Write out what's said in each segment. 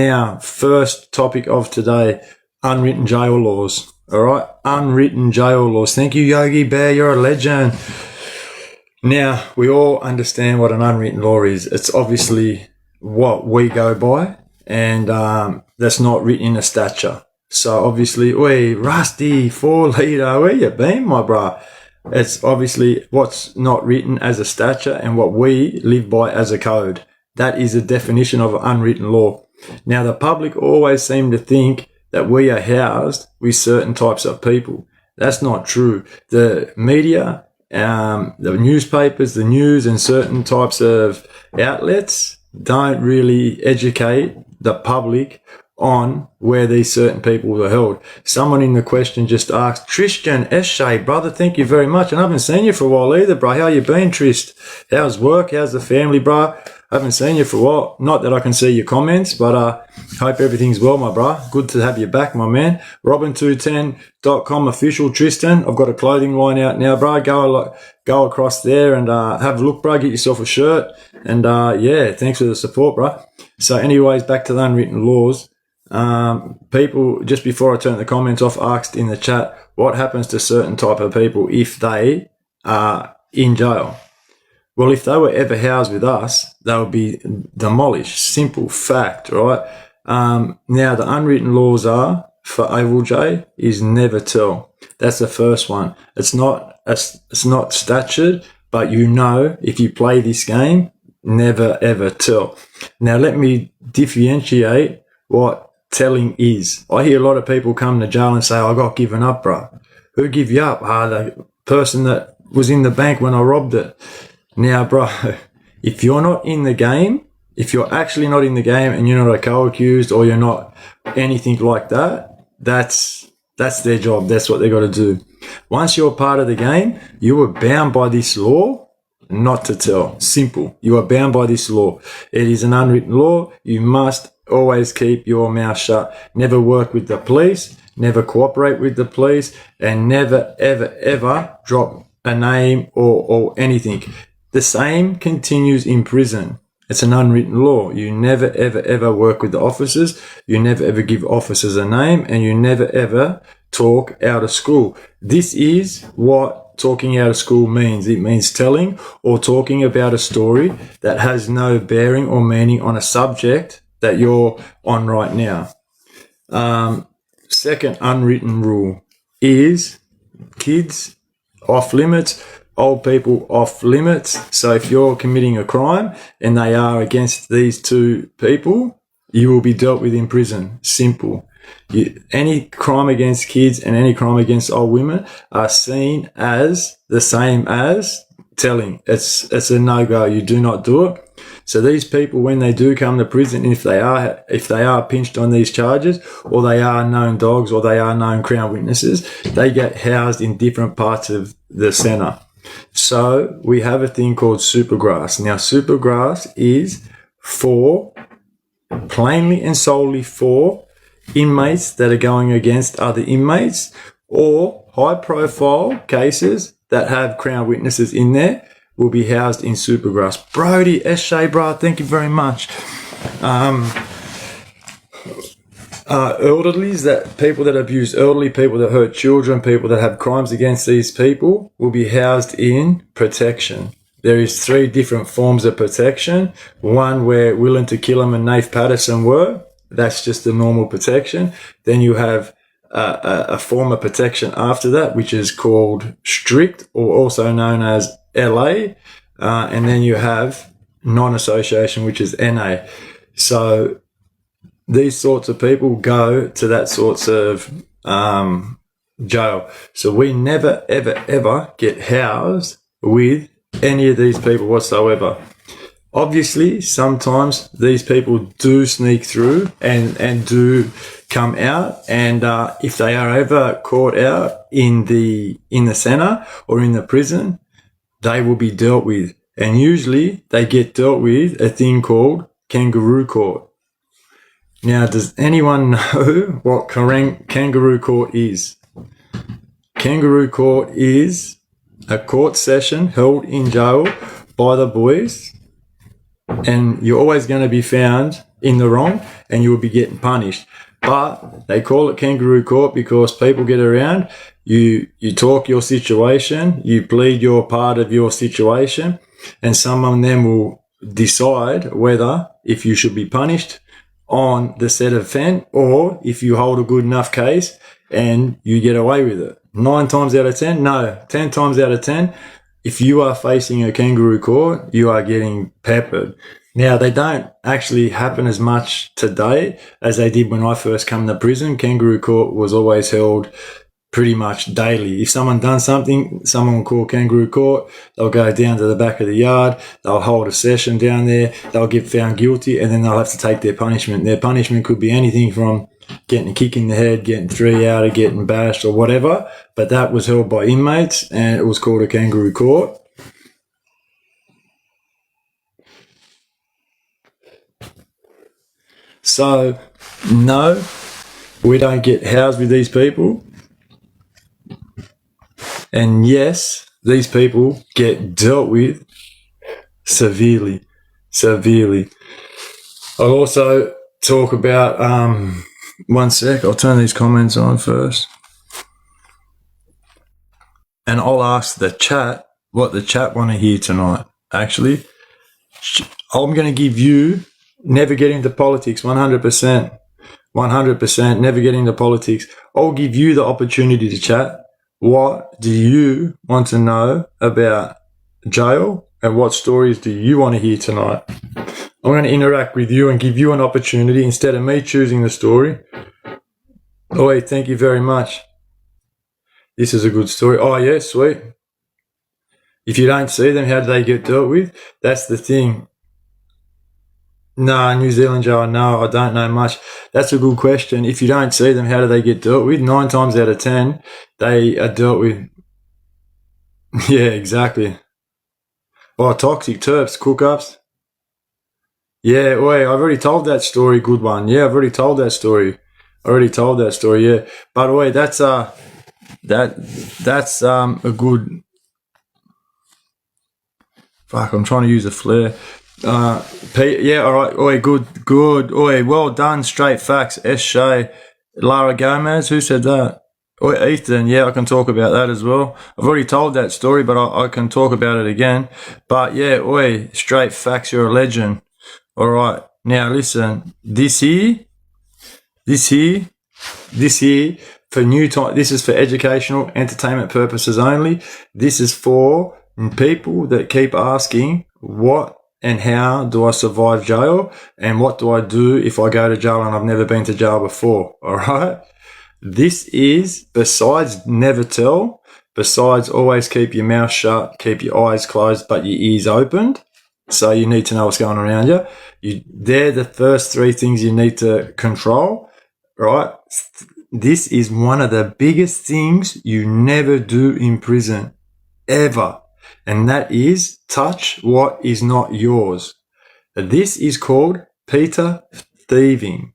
Now, first topic of today, unwritten jail laws. All right, unwritten jail laws. Thank you, Yogi Bear. You're a legend. Now, we all understand what an unwritten law is. It's obviously what we go by, and that's not written in a statute. So obviously, oi, Rusty, 4 litre, where you been, my bro? It's obviously what's not written as a statute and what we live by as a code. That is a definition of an unwritten law. Now, the public always seem to think that we are housed with certain types of people. That's not true. The media, the newspapers, the news, and certain types of outlets don't really educate the public on where these certain people are held. Someone in the question just asked, Tristan Eshay, brother, thank you very much. And I haven't seen you for a while either, bro. How you been, Trist? How's work? How's the family, bro? I haven't seen you for a while. Not that I can see your comments, but hope everything's well, my bro. Good to have you back, my man. ROBIN210.com official, Tristan. I've got a clothing line out now, bro. Go across there and have a look, bro. Get yourself a shirt. And yeah, thanks for the support, bro. So anyways, back to the unwritten laws. People, just before I turn the comments off, asked in the chat, what happens to certain type of people if they are in jail? Well, if they were ever housed with us, they would be demolished. Simple fact, right? Now, the unwritten laws are, for Oval J, is never tell. That's the first one. It's not statute, but you know, if you play this game, never ever tell. Now, let me differentiate what telling is. I hear a lot of people come to jail and say, I got given up, bro. Who give you up? The person that was in the bank when I robbed it. Now, bro, if you're not in the game, if you're actually not in the game and you're not a co-accused or you're not anything like that, that's their job. That's what they got to do. Once you're part of the game, you are bound by this law not to tell. Simple. You are bound by this law. It is an unwritten law. You must always keep your mouth shut. Never work with the police, never cooperate with the police, and never, ever, ever drop a name or anything. The same continues in prison. It's an unwritten law. You never, ever, ever work with the officers. You never, ever give officers a name, and you never, ever talk out of school. This is what talking out of school means. It means telling or talking about a story that has no bearing or meaning on a subject that you're on right now. Second unwritten rule is kids off limits, old people off limits. So if you're committing a crime and they are against these two people, you will be dealt with in prison. Simple. Any crime against kids and any crime against old women are seen as the same as telling. It's a no-go. You do not do it. So these people, when they do come to prison, if they are pinched on these charges, or they are known dogs, or they are known Crown witnesses, they get housed in different parts of the centre. So we have a thing called supergrass. Now, supergrass is plainly and solely for inmates that are going against other inmates, or high-profile cases that have Crown witnesses in there will be housed in supergrass. Brody, Eshay, bro, thank you very much. Elderlies, that people that abuse elderly, people that hurt children, people that have crimes against these people will be housed in protection. There is 3 different forms of protection. One where Willing to Kill 'Em and Nath Patterson were. That's just the normal protection. Then you have a form of protection after that, which is called strict, or also known as LA. And then you have non-association, which is NA. So these sorts of people go to that sorts of jail. So we never, ever, ever get housed with any of these people whatsoever. Obviously, sometimes these people do sneak through and do come out. And if they are ever caught out in the centre or in the prison, they will be dealt with. And usually they get dealt with a thing called kangaroo court. Now, does anyone know what kangaroo court is? Kangaroo court is a court session held in jail by the boys, and you're always going to be found in the wrong, and you will be getting punished. But they call it kangaroo court because people get around, you talk your situation, you plead your part of your situation, and someone then will decide whether if you should be punished on the said offence or if you hold a good enough case and you get away with it. 9 times out of 10, no, 10 times out of 10, if you are facing a kangaroo court, you are getting peppered. Now, they don't actually happen as much today as they did when I first came to prison. Kangaroo court was always held pretty much daily. If someone done something, someone will call kangaroo court. They'll go down to the back of the yard. They'll hold a session down there. They'll get found guilty, and then they'll have to take their punishment. Their punishment could be anything from getting a kick in the head, getting 3 out, or getting bashed or whatever. But that was held by inmates, and it was called a kangaroo court. So, no, we don't get housed with these people. And yes, these people get dealt with severely. I'll also talk about, one sec, I'll turn these comments on first. And I'll ask the chat what the chat want to hear tonight. Actually, I'm going to give you never get into politics, 100%. 100%, never get into politics. I'll give you the opportunity to chat. What do you want to know about jail and what stories do you want to hear tonight? I'm going to interact with you and give you an opportunity instead of me choosing the story. Oh, wait, thank you very much. This is a good story. Oh, yeah, sweet. If you don't see them, how do they get dealt with? That's the thing. No, New Zealand jail, no, I don't know much. That's a good question. If you don't see them, how do they get dealt with? 9 times out of 10, they are dealt with. Yeah, exactly. Oh, toxic terps, cook-ups. Yeah, wait, I've already told that story, good one. Yeah, I've already told that story. Yeah. By the way, that's a good... Fuck, I'm trying to use a flare. Yeah, all right. Oi, good. Oi, well done. Straight facts. S. Shay, Lara Gomez. Who said that? Oi, Ethan. Yeah, I can talk about that as well. I've already told that story, but I can talk about it again. But yeah, oi, straight facts. You're a legend. All right. Now listen. This here for new time. This is for educational, entertainment purposes only. This is for people that keep asking what and how do I survive jail and what do I do if I go to jail and I've never been to jail before. All right. This is besides never tell, besides always keep your mouth shut, keep your eyes closed, but your ears opened. So you need to know what's going on around you. They're the first 3 things you need to control, right? This is one of the biggest things you never do in prison, ever. And that is touch what is not yours. This is called Peter thieving.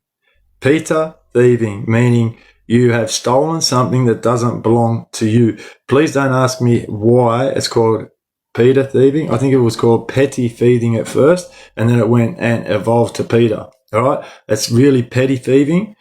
Peter thieving, meaning you have stolen something that doesn't belong to you. Please don't ask me why it's called Peter thieving. I think it was called petty thieving at first, and then it went and evolved to Peter. All right. It's really petty thieving.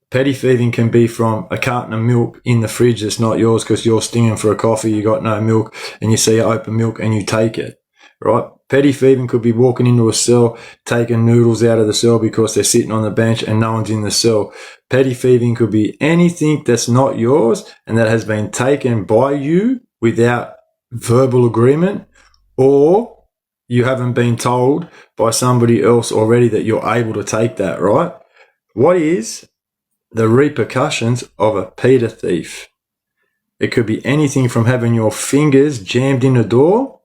Petty thieving can be from a carton of milk in the fridge that's not yours because you're stinging for a coffee, you got no milk, and you see open milk and you take it, right? Petty thieving could be walking into a cell, taking noodles out of the cell because they're sitting on the bench and no one's in the cell. Petty thieving could be anything that's not yours and that has been taken by you without verbal agreement, or you haven't been told by somebody else already that you're able to take that, right? What is the repercussions of a Peter thief? It could be anything from having your fingers jammed in a door,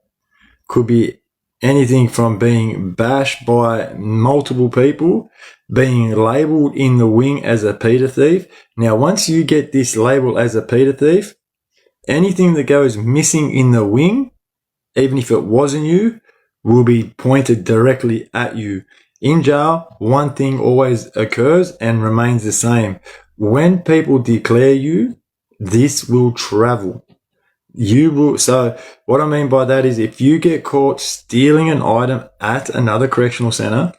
could be anything from being bashed by multiple people, being labelled in the wing as a Peter thief. Now, once you get this label as a Peter thief, anything that goes missing in the wing, even if it wasn't you, will be pointed directly at you. In jail, one thing always occurs and remains the same. When people declare you, this will travel. You will. So what I mean by that is if you get caught stealing an item at another correctional center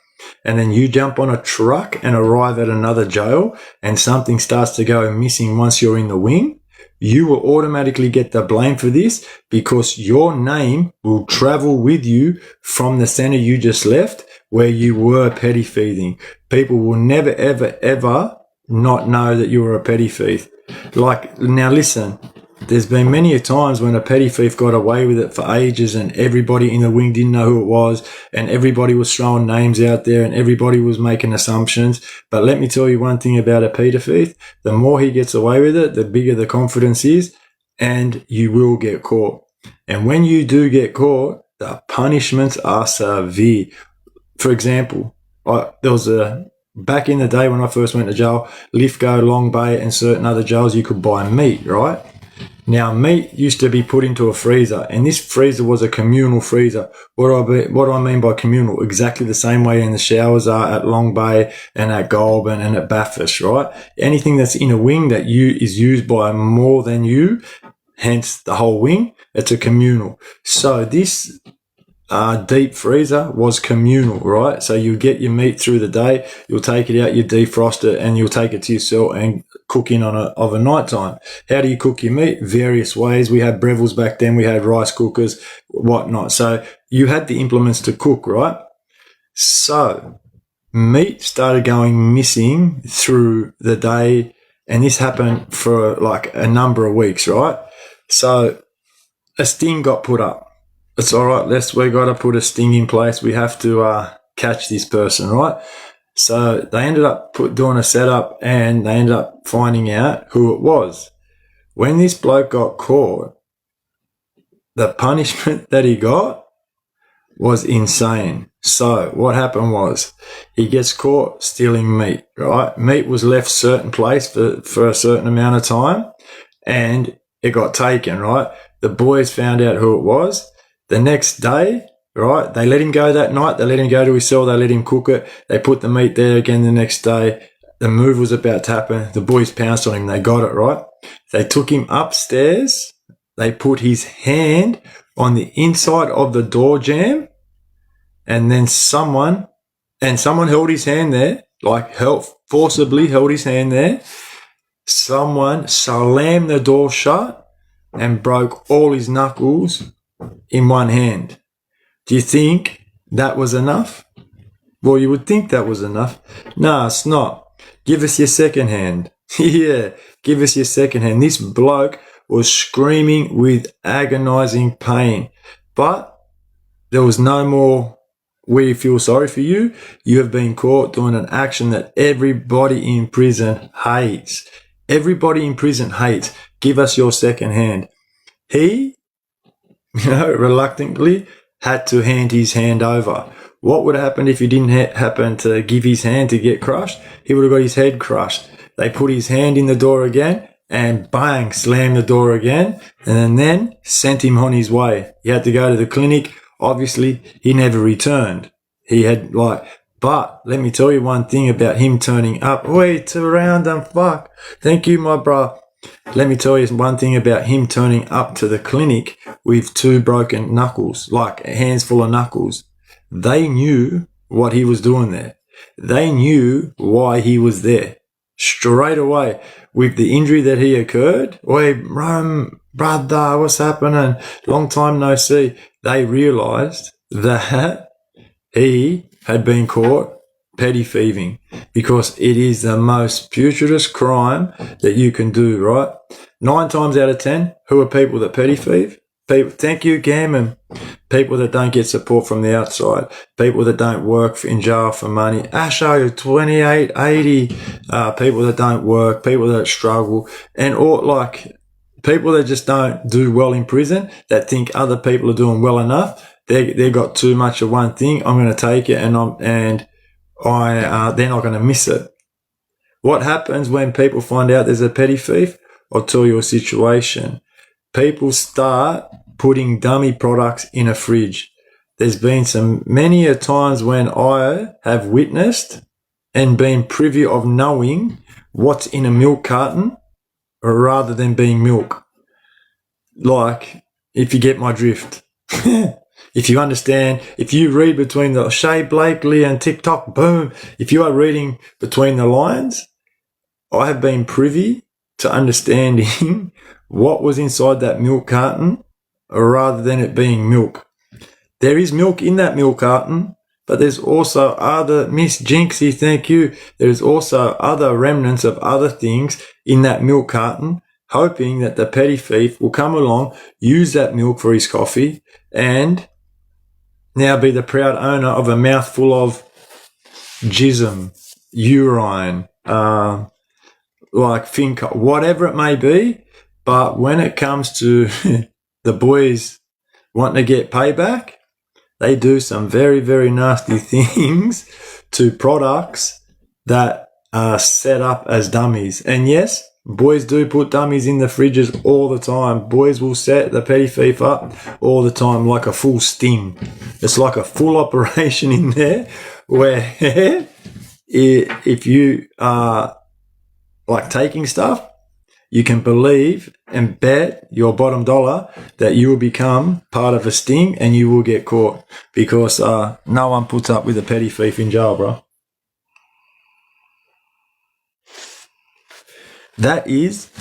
and then you jump on a truck and arrive at another jail and something starts to go missing once you're in the wing, you will automatically get the blame for this because your name will travel with you from the center you just left where you were petty thieving. People will never, ever, ever not know that you were a petty thief. Like, now listen, there's been many a times when a petty thief got away with it for ages and everybody in the wing didn't know who it was and everybody was throwing names out there and everybody was making assumptions. But let me tell you one thing about a petty thief. The more he gets away with it, the bigger the confidence is and you will get caught. And when you do get caught, the punishments are severe. For example, there was back in the day when I first went to jail, Lithgow, Long Bay and certain other jails, you could buy meat, right? Now, meat used to be put into a freezer, and this freezer was a communal freezer. What do I mean by communal? Exactly the same way in the showers are at Long Bay and at Goulburn and at Bathurst, right? Anything that's in a wing that is used by more than you, hence the whole wing, it's a communal. So this deep freezer was communal, right? So you get your meat through the day, you'll take it out, you defrost it, and you'll take it to your cell and cook in of a night time. How do you cook your meat? Various ways. We had Breville's back then, we had rice cookers, whatnot. So you had the implements to cook, right? So meat started going missing through the day, and this happened for like a number of weeks, right? So a sting got put up. It's all right, we got to put a sting in place. We have to catch this person, right? So they ended up doing a setup and they ended up finding out who it was. When this bloke got caught, the punishment that he got was insane. So what happened was he gets caught stealing meat, right? Meat was left certain place for a certain amount of time and it got taken, right? The boys found out who it was. The next day, right, they let him go that night. They let him go to his cell. They let him cook it. They put the meat there again the next day. The move was about to happen. The boys pounced on him. They got it, right? They took him upstairs. They put his hand on the inside of the door jamb. And then someone held his hand there, like forcibly held his hand there. Someone slammed the door shut and broke all his knuckles in one hand. Do you think that was enough? Well, you would think that was enough. No, it's not. Give us your second hand. Yeah, give us your second hand. This bloke was screaming with agonizing pain. But there was no more, we feel sorry for you. You have been caught doing an action that everybody in prison hates. Everybody in prison hates. Give us your second hand. He, reluctantly had to hand his hand over. What would happen if he didn't happen to give his hand to get crushed? He would have got his head crushed. They put his hand in the door again and bang, slammed the door again and then sent him on his way. He had to go to the clinic. Obviously, he never returned. But let me tell you one thing about him turning up. Wait around and fuck. Thank you, my bro. Let me tell you one thing about him turning up to the clinic with 2 broken knuckles, like hands full of knuckles. They knew what he was doing there. They knew why he was there. Straight away, with the injury that he occurred, "Oi, Rome, brother, what's happening? Long time no see." They realised that he had been caught petty thieving because it is the most putridest crime that you can do, right? 9 times out of 10, who are people that petty thieve? People, thank you, Gammon. People that don't get support from the outside. People that don't work in jail for money. Asho, 2880. People that don't work. People that struggle. And people that just don't do well in prison, that think other people are doing well enough. They got too much of one thing. I'm going to take it they're not going to miss it. What happens when people find out there's a petty thief? I'll tell you a situation. People start putting dummy products in a fridge. There's been many a times when I have witnessed and been privy of knowing what's in a milk carton rather than being milk. Like, if you get my drift. If you understand, if you read between the Shea Blakely and TikTok, boom, if you are reading between the lines, I have been privy to understanding what was inside that milk carton rather than it being milk. There is milk in that milk carton, but there's also other, Miss Jinxie, thank you. There's also other remnants of other things in that milk carton, hoping that the petty thief will come along, use that milk for his coffee, and now be the proud owner of a mouthful of jism, urine, like finca, whatever it may be. But when it comes to the boys wanting to get payback, they do some very, very nasty things to products that are set up as dummies. And yes, boys do put dummies in the fridges all the time. Boys will set the petty thief up all the time like a full sting. It's like a full operation in there where if you are like taking stuff, you can believe and bet your bottom dollar that you will become part of a sting and you will get caught, because no one puts up with a petty thief in jail, bro. That is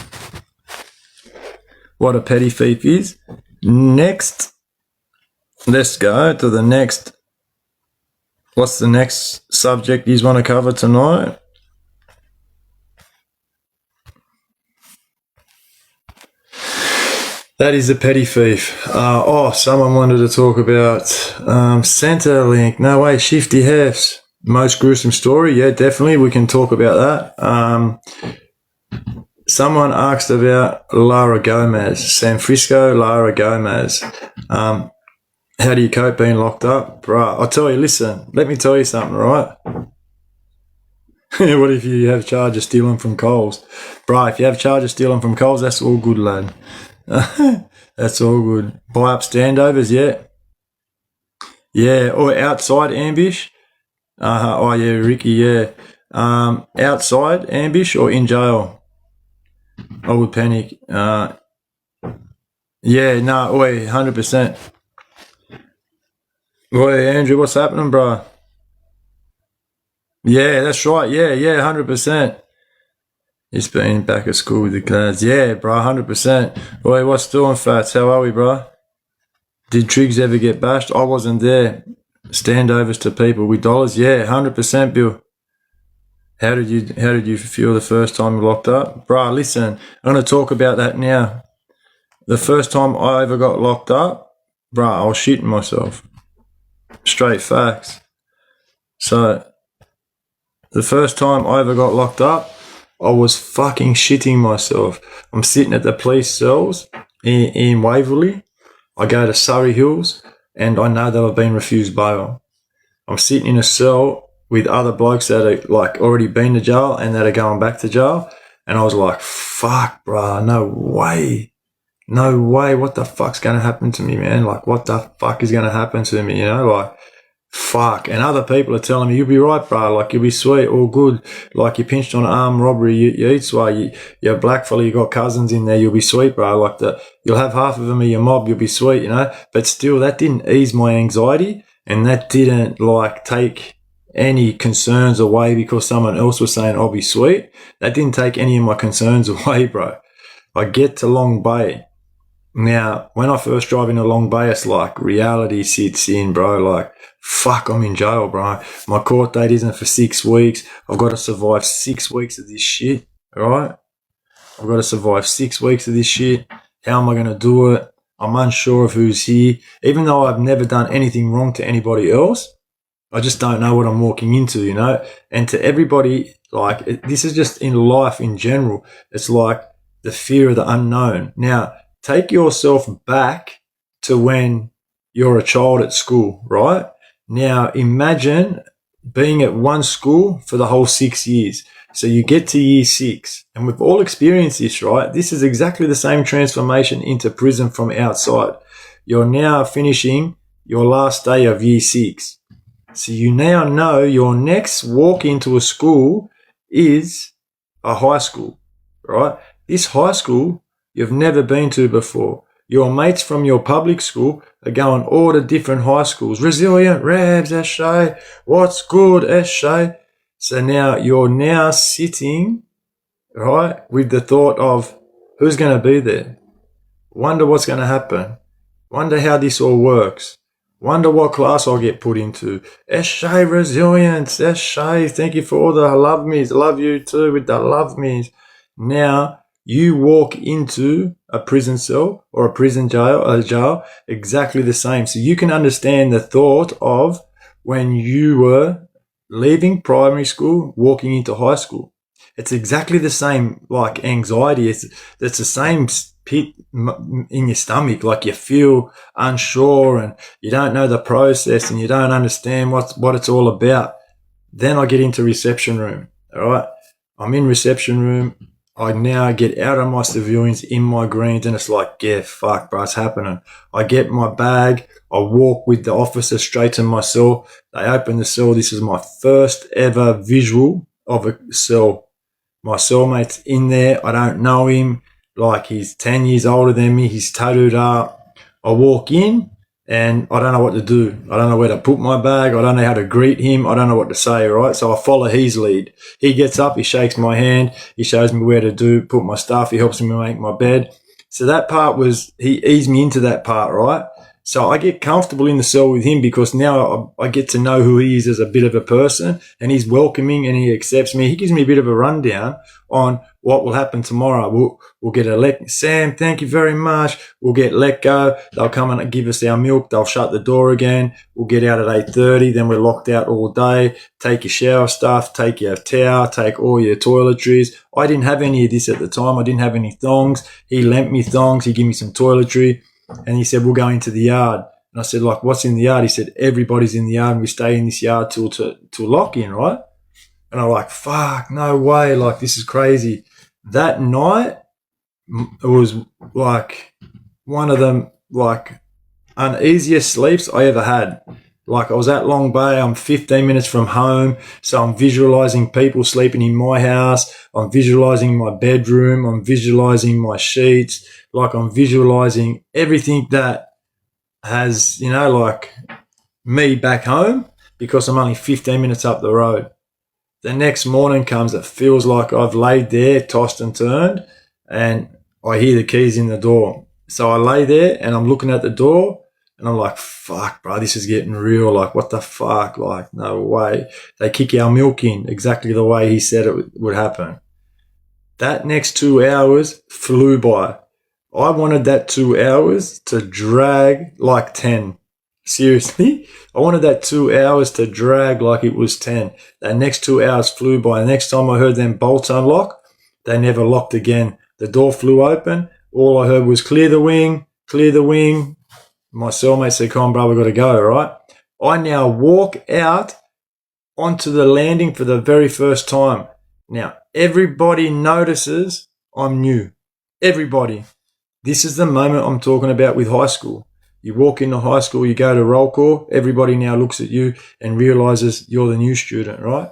what a petty thief is. Next, let's go to the next. What's the next subject you want to cover tonight? That is a petty thief. Someone wanted to talk about Centrelink. No way, Shifty Hefts. Most gruesome story. Yeah, definitely. We can talk about that. Someone asked about Lara Gomez. San Francisco, Lara Gomez. How do you cope being locked up? Bruh, I'll tell you, listen, let me tell you something, right? What if you have charge of stealing from Coles? Bruh, if you have charge of stealing from Coles, that's all good, lad. That's all good. Buy up standovers, yeah. Yeah, or outside ambush. Yeah, Ricky, yeah. Outside ambush or in jail? I would panic. Yeah, no, 100%. Oi, Andrew, what's happening, bro? Yeah, that's right. Yeah, 100%. He's been back at school with the lads. Yeah, bro, 100%. Oi, what's doing, Fats? How are we, bro? Did Triggs ever get bashed? I wasn't there. Standovers to people with dollars. Yeah, 100%, Bill. How did you feel the first time you locked up? Bro, listen, I'm going to talk about that now. The first time I ever got locked up, bro, I was shitting myself. Straight facts. So, the first time I ever got locked up, I was fucking shitting myself. I'm sitting at the police cells in Waverley. I go to Surrey Hills and I know that I've been refused bail. I'm sitting in a cell with other blokes that are like already been to jail and that are going back to jail. And I was like, fuck, bro, no way. No way. What the fuck's going to happen to me, man? Like, what the fuck is going to happen to me? You know, like, fuck. And other people are telling me, you'll be right, bro. Like, you'll be sweet, all good. Like, you pinched on an armed robbery, you eat sway, you're a black fella, you got cousins in there, you'll be sweet, bro. Like, you'll have half of them in your mob, you'll be sweet, you know. But still, that didn't ease my anxiety, and that didn't, like, take any concerns away because someone else was saying, I'll be sweet. That didn't take any of my concerns away, bro. I get to Long Bay. Now, when I first drive into Long Bay, it's like reality sits in, bro. Like, fuck, I'm in jail, bro. My court date isn't for 6 weeks. I've got to survive 6 weeks of this shit, all right? I've got to survive 6 weeks of this shit. How am I going to do it? I'm unsure of who's here. Even though I've never done anything wrong to anybody else, I just don't know what I'm walking into, you know? And to everybody, like, this is just in life in general. It's like the fear of the unknown. Now, take yourself back to when you're a child at school, right? Now, imagine being at one school for the whole 6 years. So you get to year 6, and we've all experienced this, right? This is exactly the same transformation into prison from outside. You're now finishing your last day of year 6. So you now know your next walk into a school is a high school, right? This high school you've never been to before. Your mates from your public school are going all the different high schools. Resilient, Rebs, Eshay, what's good, Eshay? So now you're now sitting, right, with the thought of who's going to be there? Wonder what's going to happen. Wonder how this all works. Wonder what class I'll get put into. Eshay, resilience. Eshay, thank you for all the love me's. Love you too with the love me's. Now you walk into a prison cell or a prison jail exactly the same. So you can understand the thought of when you were leaving primary school, walking into high school. It's exactly the same, like anxiety. It's the same pit in your stomach, like you feel unsure and you don't know the process and you don't understand what it's all about. Then I get into reception room. All right, I'm in reception room. I now get out of my civilians in my greens, and it's like, yeah, fuck, bro, it's happening. I get my bag. I walk with the officer straight to my cell. They open the cell. This is my first ever visual of a cell. My cellmate's in there. I don't know him. Like, he's 10 years older than me. He's tattooed up. I walk in and I don't know what to do. I don't know where to put my bag. I don't know how to greet him. I don't know what to say, right? So I follow his lead. He gets up. He shakes my hand. He shows me where to put my stuff. He helps me make my bed. So that part he eased me into that part, right? So I get comfortable in the cell with him because now I get to know who he is as a bit of a person, and he's welcoming and he accepts me. He gives me a bit of a rundown on what will happen tomorrow. We'll get Sam, thank you very much. We'll get let go. They'll come and give us our milk. They'll shut the door again. We'll get out at 8:30. Then we're locked out all day. Take your shower stuff. Take your towel. Take all your toiletries. I didn't have any of this at the time. I didn't have any thongs. He lent me thongs. He gave me some toiletry. And he said, we'll go into the yard. And I said, like, what's in the yard? He said, everybody's in the yard and we stay in this yard till lock in, right? And I'm like, fuck, no way. Like, this is crazy. That night, it was like one of the like uneasiest sleeps I ever had. Like, I was at Long Bay. I'm 15 minutes from home. So I'm visualizing people sleeping in my house. I'm visualizing my bedroom. I'm visualizing my sheets. Like, I'm visualizing everything that has, like me back home because I'm only 15 minutes up the road. The next morning comes, it feels like I've laid there, tossed and turned, and I hear the keys in the door. So I lay there and I'm looking at the door and I'm like, fuck, bro, this is getting real. Like, what the fuck? Like, no way. They kick our milk in exactly the way he said it would happen. That next 2 hours flew by. I wanted that 2 hours to drag like 10. Seriously, I wanted that 2 hours to drag like it was 10. That next 2 hours flew by. The next time I heard them bolts unlock, they never locked again. The door flew open. All I heard was clear the wing, clear the wing. My cellmate said, come on, bro, we got to go, right? I now walk out onto the landing for the very first time. Now, everybody notices I'm new. Everybody. This is the moment I'm talking about with high school. You walk into high school, you go to roll call, everybody now looks at you and realizes you're the new student, right?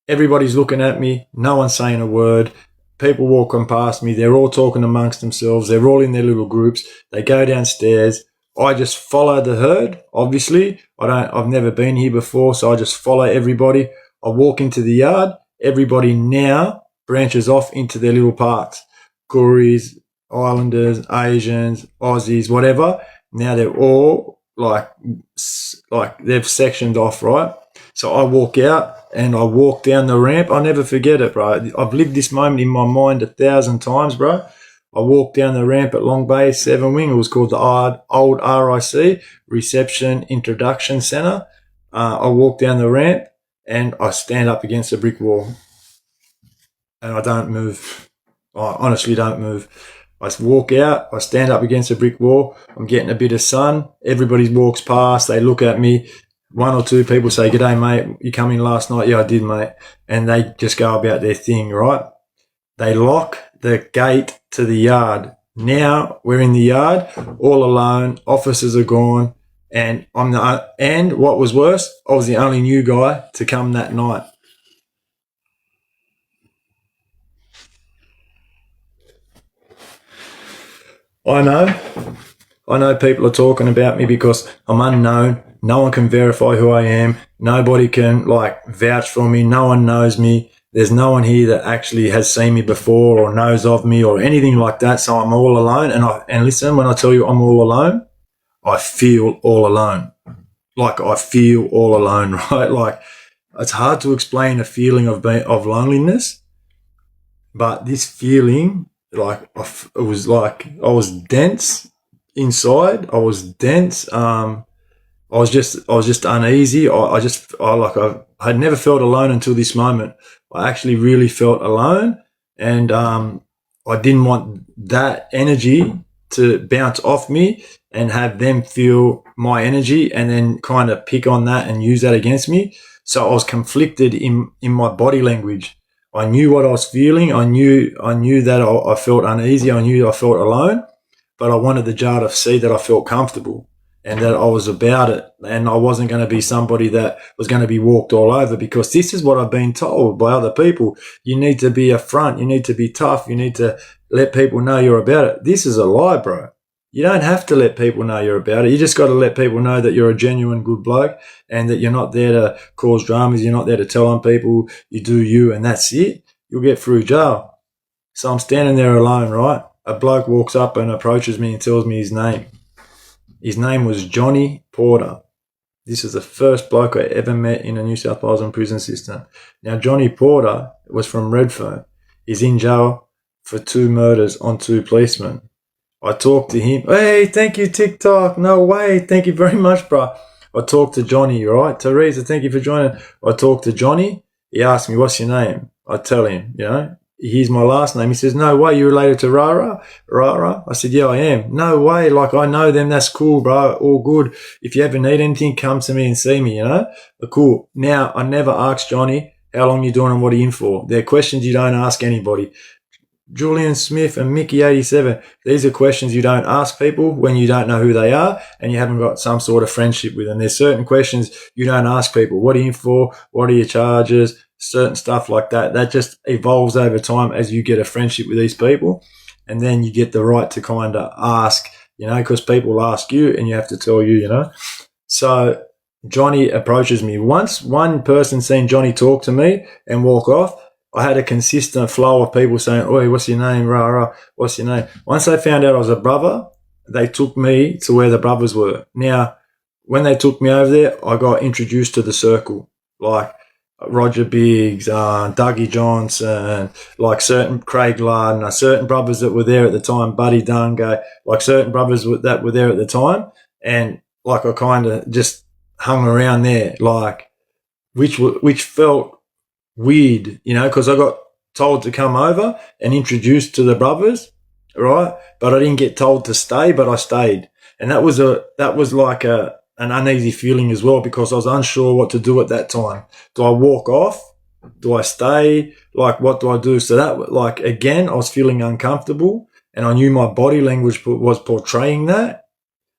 Everybody's looking at me. No one's saying a word. People walking past me. They're all talking amongst themselves. They're all in their little groups. They go downstairs. I just follow the herd. Obviously, I've never been here before, so I just follow everybody. I walk into the yard. Everybody now branches off into their little parks. Kooris, Islanders, Asians, Aussies, whatever. Now they're all like they've sectioned off, right? So I walk out and I walk down the ramp. I'll never forget it, bro. I've lived this moment in my mind 1,000 times, bro. I walked down the ramp at Long Bay 7 Wing. It was called the old RIC, Reception Introduction Centre. I walk down the ramp and I stand up against a brick wall and I don't move. I honestly don't move. I walk out, I stand up against a brick wall, I'm getting a bit of sun, everybody walks past, they look at me, 1 or 2 people say, g'day mate, you come in last night? Yeah, I did mate. And they just go about their thing, right? They lock the gate to the yard. Now we're in the yard, all alone, officers are gone, and and what was worse, I was the only new guy to come that night. I know people are talking about me because I'm unknown. No one can verify who I am. Nobody can like vouch for me. No one knows me. There's no one here that actually has seen me before or knows of me or anything like that. So I'm all alone. And listen, when I tell you I'm all alone, I feel all alone. Like I feel all alone, right? Like it's hard to explain a feeling of loneliness, but this feeling, like it was like I was dense inside. I was dense. I was just uneasy. I had never felt alone until this moment. I actually really felt alone, and I didn't want that energy to bounce off me and have them feel my energy and then kind of pick on that and use that against me. So I was conflicted in my body language. I knew what I was feeling. I knew that I felt uneasy. I knew I felt alone, but I wanted the jar to see that I felt comfortable and that I was about it, and I wasn't going to be somebody that was going to be walked all over, because this is what I've been told by other people. You need to be upfront. You need to be tough. You need to let people know you're about it. This is a lie, bro. You don't have to let people know you're about it. You just got to let people know that you're a genuine good bloke and that you're not there to cause dramas. You're not there to tell on people. You do you, and that's it. You'll get through jail. So I'm standing there alone, right? A bloke walks up and approaches me and tells me his name. His name was Johnny Porter. This is the first bloke I ever met in a New South Wales prison system. Now, Johnny Porter was from Redfern. He's in jail for 2 murders on 2 policemen. I talked to him. Hey, thank you, TikTok. No way. Thank you very much, bro. I talked to Johnny, right? Teresa, thank you for joining. I talked to Johnny. He asked me, what's your name? I tell him, here's my last name. He says, no way, you related to Rara? Rara? I said, yeah, I am. No way, like I know them. That's cool, bro. All good. If you ever need anything, come to me and see me, But cool. Now, I never asked Johnny, how long you doing and what are you in for? They're questions you don't ask anybody. Julian Smith and Mickey87, these are questions you don't ask people when you don't know who they are and you haven't got some sort of friendship with them. There's certain questions you don't ask people. What are you in for? What are your charges? Certain stuff like that. That just evolves over time as you get a friendship with these people, and then you get the right to kind of ask, because people ask you and you have to tell you, So Johnny approaches me. Once one person seen Johnny talk to me and walk off, I had a consistent flow of people saying, oi, what's your name? Rah, rah, what's your name? Once they found out I was a brother, they took me to where the brothers were. Now, when they took me over there, I got introduced to the circle, like Roger Biggs, Dougie Johnson, like certain Craig Lardner, certain brothers that were there at the time, Buddy Dungay, like certain brothers that were there at the time. And like I kind of just hung around there, like which felt weird, because I got told to come over and introduced to the brothers, right? But I didn't get told to stay, but I stayed. And that was like an uneasy feeling as well, because I was unsure what to do at that time. Do I walk off? Do I stay? Like, what do I do? So that, like, again, I was feeling uncomfortable and I knew my body language was portraying that,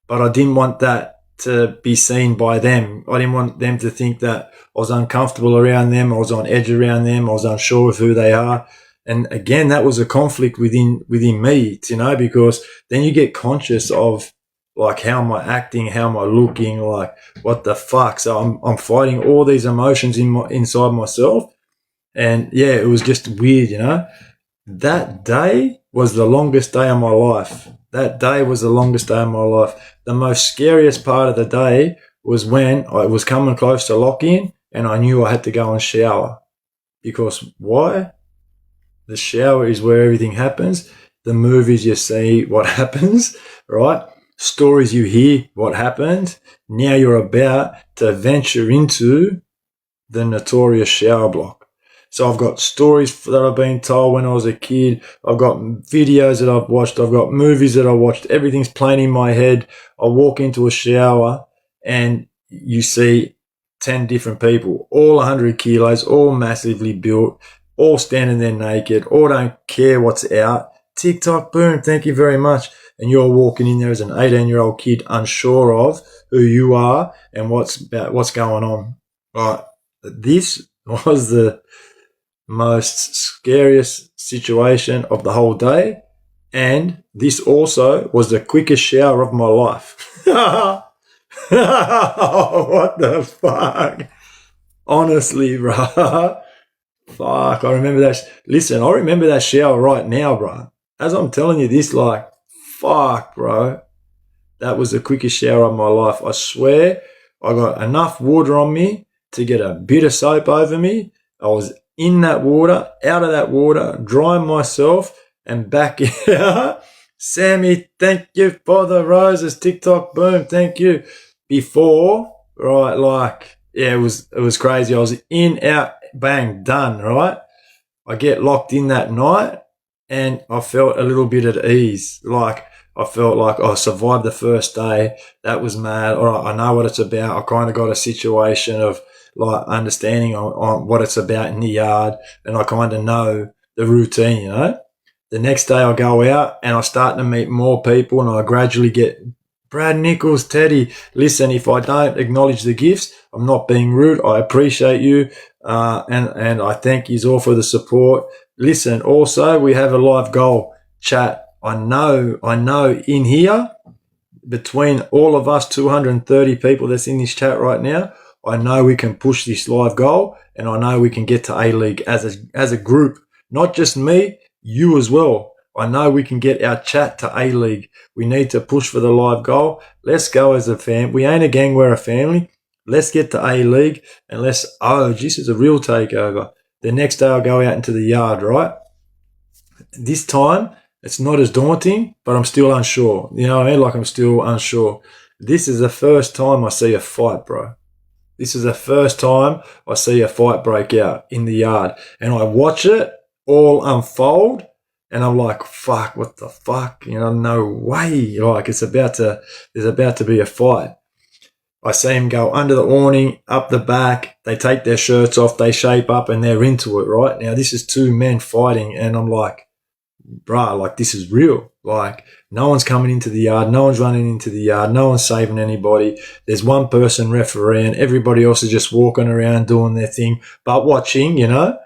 but I didn't want that to be seen by them. I didn't want them to think that I was uncomfortable around them. I was on edge around them. I was unsure of who they are. And again, that was a conflict within me, because then you get conscious of, like, how am I acting? How am I looking? Like, what the fuck? So I'm fighting all these emotions inside myself. And yeah, it was just weird, That day was the longest day of my life. That day was the longest day of my life. The most scariest part of the day was when I was coming close to lock-in and I knew I had to go and shower. Because why? The shower is where everything happens. The movies you see what happens, right? Stories you hear what happens. Now you're about to venture into the notorious shower block. So I've got stories that I've been told when I was a kid. I've got videos that I've watched. I've got movies that I watched. Everything's playing in my head. I walk into a shower and you see 10 different people, all 100 kilos, all massively built, all standing there naked, all don't care what's out. TikTok, boom, thank you very much. And you're walking in there as an 18-year-old kid unsure of who you are and what's going on. Right. This was the most scariest situation of the whole day, And this also was the quickest shower of my life. What the fuck? Honestly, bro. Fuck, I remember that. Listen, I remember that shower right now, bro. As I'm telling you this, like, fuck, bro. That was the quickest shower of my life. I swear, I got enough water on me to get a bit of soap over me. I was in that water, out of that water, drying myself, and back out. Sammy, thank you for the roses. TikTok, boom, thank you. Before, right, like, yeah, it was crazy. I was in, out, bang, done, right? I get locked in that night, and I felt a little bit at ease. Like, I felt like I survived the first day. That was mad. All right, I know what it's about. I kind of got a situation of like understanding on what it's about in the yard, and I kind of know the routine, you know. The next day I go out and I start to meet more people, and I gradually get Brad Nichols, Teddy. Listen, if I don't acknowledge the gifts, I'm not being rude. I appreciate you, and I thank you all for the support. Listen, also we have a live goal chat. I know in here, between all of us 230 people that's in this chat right now, I know we can push this live goal, and I know we can get to A-League as a group. Not just me, you as well. I know we can get our chat to A-League. We need to push for the live goal. Let's go as a fam. We ain't a gang, we're a family. Let's get to A-League, and this is a real takeover. The next day I'll go out into the yard, right? This time, it's not as daunting, but I'm still unsure. You know what I mean? Like, I'm still unsure. This is the first time I see a fight, bro. This is the first time I see a fight break out in the yard. And I watch it all unfold, and I'm like, fuck, what the fuck? You know, no way. Like, there's about to be a fight. I see him go under the awning, up the back. They take their shirts off, they shape up, and they're into it, right? Now, this is two men fighting, and I'm like, bruh, like, this is real. Like, no one's coming into the yard, no one's running into the yard, no one's saving anybody. There's one person refereeing, everybody else is just walking around doing their thing, but watching, you know.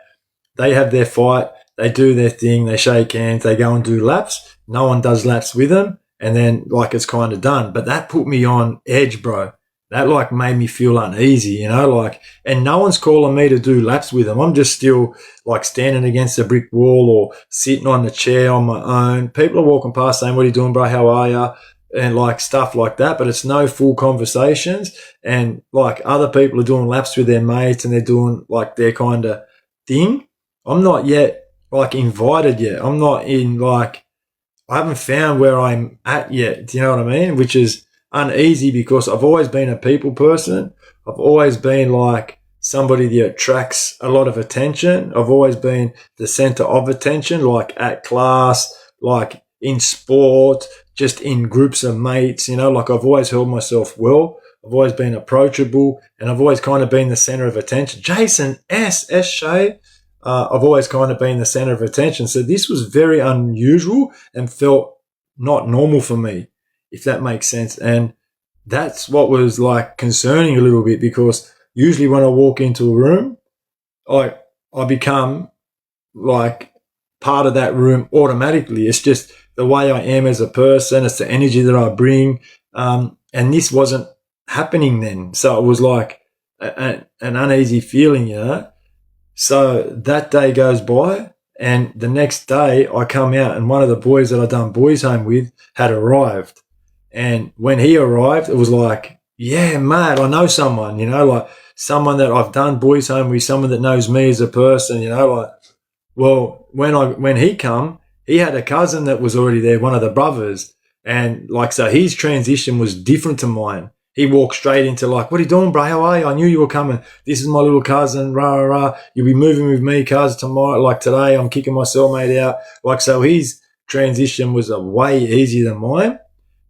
They have their fight, they do their thing, they shake hands, they go and do laps. No one does laps with them, and then, like, it's kind of done. But that put me on edge, bro. That, like, made me feel uneasy, you know, like, and no one's calling me to do laps with them. I'm just still, like, standing against a brick wall or sitting on the chair on my own. People are walking past saying, what are you doing, bro? How are you? And, like, stuff like that, but it's no full conversations. And, like, other people are doing laps with their mates, and they're doing, like, their kind of thing. I'm not yet, like, invited yet. I'm not in, like, I haven't found where I'm at yet. Do you know what I mean? Which is uneasy, because I've always been a people person. I've always been like somebody that attracts a lot of attention. I've always been the center of attention, like at class, like in sport, just in groups of mates, you know, like I've always held myself well. I've always been approachable, and I've always kind of been the center of attention. Jason S. Shay, I've always kind of been the center of attention. So this was very unusual and felt not normal for me, if that makes sense. And that's what was like concerning a little bit, because usually when I walk into a room, I become like part of that room automatically. It's just the way I am as a person. It's the energy that I bring. And this wasn't happening then. So it was like an uneasy feeling, you know. So that day goes by, and the next day I come out, and one of the boys that I done boys home with had arrived. And when he arrived, it was like, yeah, mate, I know someone, you know, like someone that I've done boys home with, someone that knows me as a person, you know, like, well, when he come, he had a cousin that was already there, one of the brothers. And like, so his transition was different to mine. He walked straight into like, what are you doing, bro? How are you? I knew you were coming. This is my little cousin, rah, rah, rah. You'll be moving with me, cuz, tomorrow. Like today, I'm kicking my cellmate out. Like, so his transition was a way easier than mine.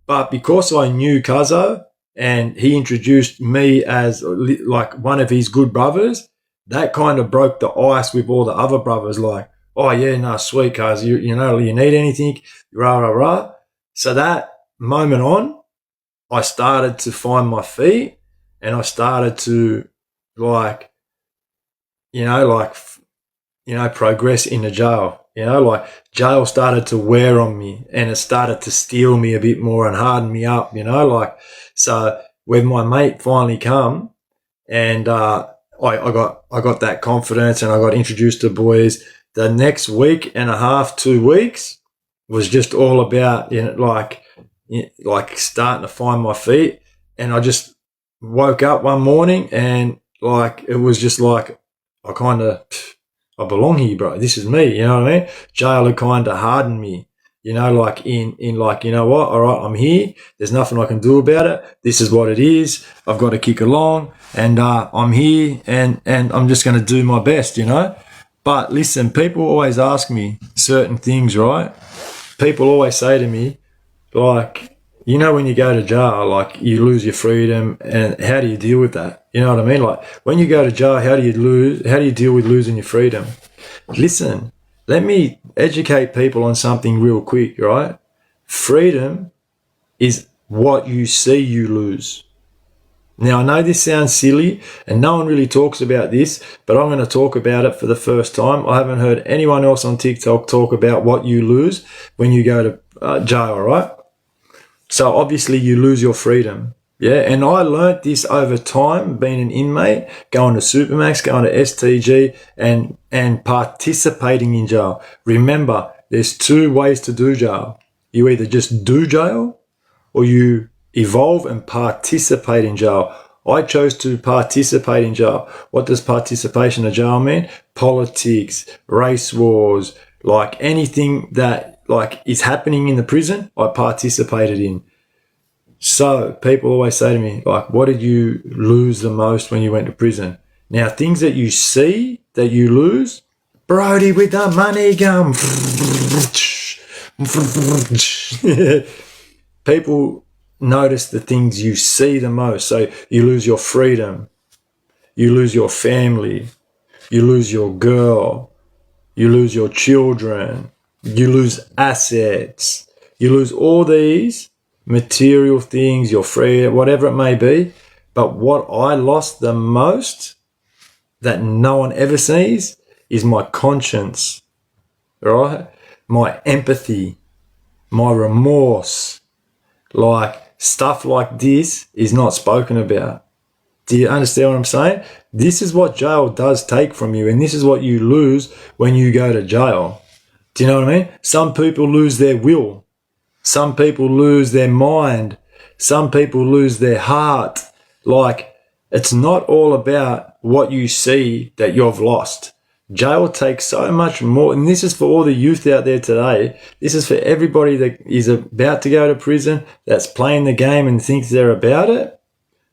But because I knew Cuzzo and he introduced me as like one of his good brothers, that kind of broke the ice with all the other brothers. Like, oh yeah, no, sweet cuz, you know, you need anything, rah, rah, rah. So that moment on, I started to find my feet, and I started to like, you know, like, progress in the jail. Like jail started to wear on me and it started to steel me a bit more and harden me up, so when my mate finally come and I got that confidence and I got introduced to boys, the next week and a half, 2 weeks was just all about, like starting to find my feet. And I just woke up one morning and like, it was just like, I belong here, bro. This is me. You know what I mean? Jail had kind of hardened me, like like, you know what? All right, I'm here. There's nothing I can do about it. This is what it is. I've got to kick along and, I'm here and I'm just going to do my best, But listen, people always ask me certain things, right? People always say to me, like, when you go to jail, like you lose your freedom and how do you deal with that? You know what I mean? Like when you go to jail, how do you deal with losing your freedom? Listen, let me educate people on something real quick, right? Freedom is what you see you lose. Now, I know this sounds silly and no one really talks about this, but I'm going to talk about it for the first time. I haven't heard anyone else on TikTok talk about what you lose when you go to jail, right? So obviously you lose your freedom. Yeah. And I learnt this over time, being an inmate, going to Supermax, going to STG and participating in jail. Remember, there's 2 ways to do jail. You either just do jail or you evolve and participate in jail. I chose to participate in jail. What does participation in jail mean? Politics, race wars, like anything that like is happening in the prison, I participated in. So people always say to me, like, what did you lose the most when you went to prison? Now, things that you see that you lose, Brody with the money gun. People notice the things you see the most. So you lose your freedom, you lose your family, you lose your girl, you lose your children, you lose assets, you lose all these material things, your freedom, whatever it may be. But what I lost the most that no one ever sees is my conscience, right? My empathy, my remorse. Like stuff like this is not spoken about. Do you understand what I'm saying? This is what jail does take from you, and this is what you lose when you go to jail. Do you know what I mean? Some people lose their will. Some people lose their mind. Some people lose their heart. Like, it's not all about what you see that you've lost. Jail takes so much more, and this is for all the youth out there today. This is for everybody that is about to go to prison, that's playing the game and thinks they're about it,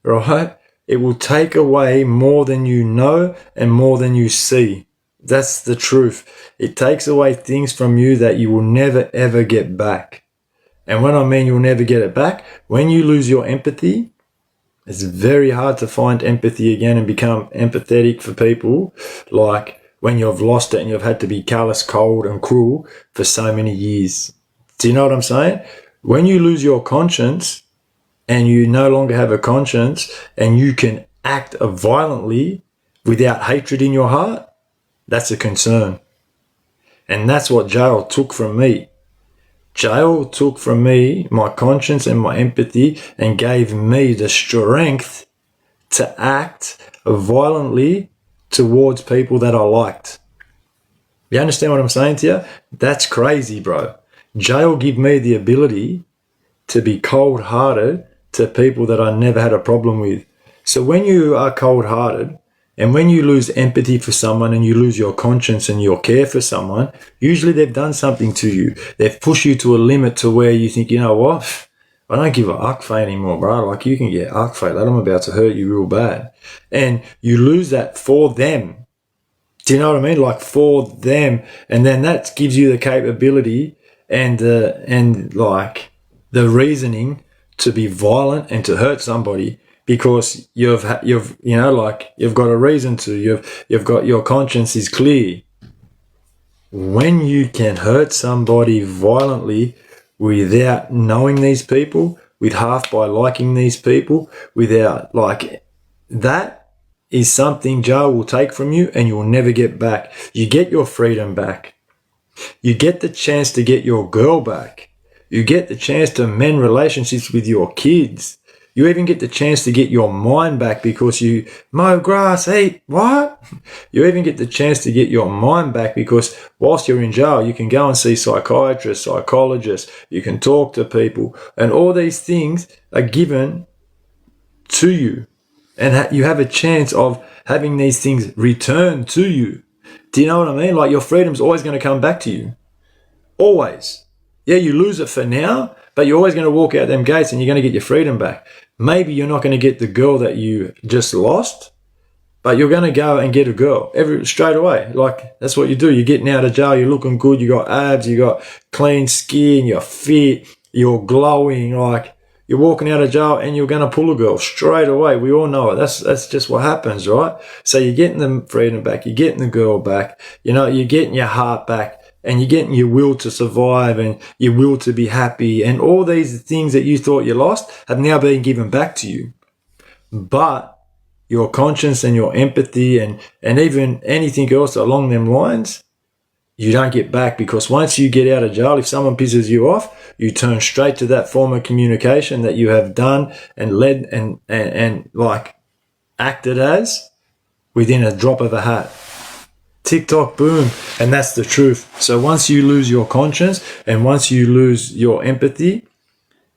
right? It will take away more than you know and more than you see. That's the truth. It takes away things from you that you will never, ever get back. And when I mean you'll never get it back, when you lose your empathy, it's very hard to find empathy again and become empathetic for people, like when you've lost it and you've had to be callous, cold and cruel for so many years. Do you know what I'm saying? When you lose your conscience and you no longer have a conscience and you can act violently without hatred in your heart, that's a concern. And that's what jail took from me. Jail took from me my conscience and my empathy and gave me the strength to act violently towards people that I liked. You understand what I'm saying to you? That's crazy, bro. Jail gave me the ability to be cold-hearted to people that I never had a problem with. So when you are cold-hearted and when you lose empathy for someone and you lose your conscience and your care for someone, usually they've done something to you. They've pushed you to a limit to where you think, you know what? I don't give a fuck for anymore, bro. Like, you can get fuck for that. I'm about to hurt you real bad. And you lose that for them. Do you know what I mean? Like, for them. And then that gives you the capability and like the reasoning to be violent and to hurt somebody, because you've got a reason to. You've got, your conscience is clear. When you can hurt somebody violently without knowing these people, with half by liking these people, without, like, that is something jail will take from you and you'll never get back. You get your freedom back. You get the chance to get your girl back. You get the chance to mend relationships with your kids. You even get the chance to get your mind back because you mow grass, eat, what? You even get the chance to get your mind back because whilst you're in jail, you can go and see psychiatrists, psychologists, you can talk to people, and all these things are given to you. And you have a chance of having these things returned to you. Do you know what I mean? Like, your freedom's always going to come back to you. Always. Yeah, you lose it for now, but you're always going to walk out them gates and you're going to get your freedom back. Maybe you're not going to get the girl that you just lost, but you're going to go and get a girl straight away. Like, that's what you do. You're getting out of jail, you're looking good, you got abs, you got clean skin, you're fit, you're glowing. Like, you're walking out of jail and you're going to pull a girl straight away. We all know it. That's just what happens, right? So you're getting the freedom back, you're getting the girl back, you're getting your heart back. And you're getting your will to survive and your will to be happy. And all these things that you thought you lost have now been given back to you. But your conscience and your empathy and even anything else along them lines, you don't get back, because once you get out of jail, if someone pisses you off, you turn straight to that form of communication that you have done and led and like acted as within a drop of a hat. TikTok, boom. And that's the truth. So once you lose your conscience and once you lose your empathy,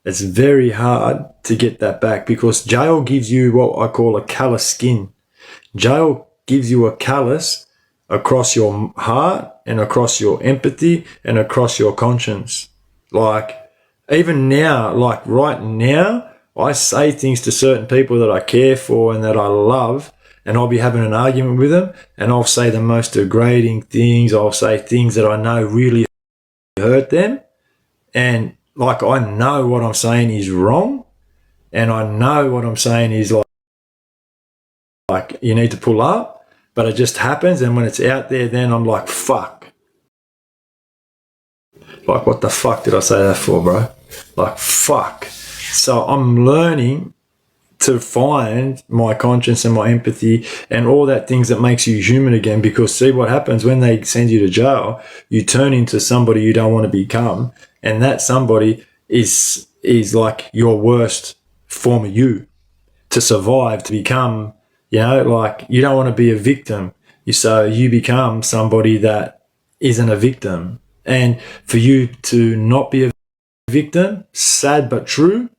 it's very hard to get that back, because jail gives you what I call a callous skin. Jail gives you a callus across your heart and across your empathy and across your conscience. Like, even now, like right now, I say things to certain people that I care for and that I love, and I'll be having an argument with them, and I'll say the most degrading things. I'll say things that I know really hurt them. And like, I know what I'm saying is wrong, and I know what I'm saying is like you need to pull up, but it just happens. And when it's out there, then I'm like, fuck. Like, what the fuck did I say that for, bro? Like, fuck. So I'm learning to find my conscience and my empathy and all that things that makes you human again. Because see what happens when they send you to jail, you turn into somebody you don't want to become, and that somebody is like your worst form of you to survive, to become, like, you don't want to be a victim. So you become somebody that isn't a victim. And for you to not be a victim, sad but true,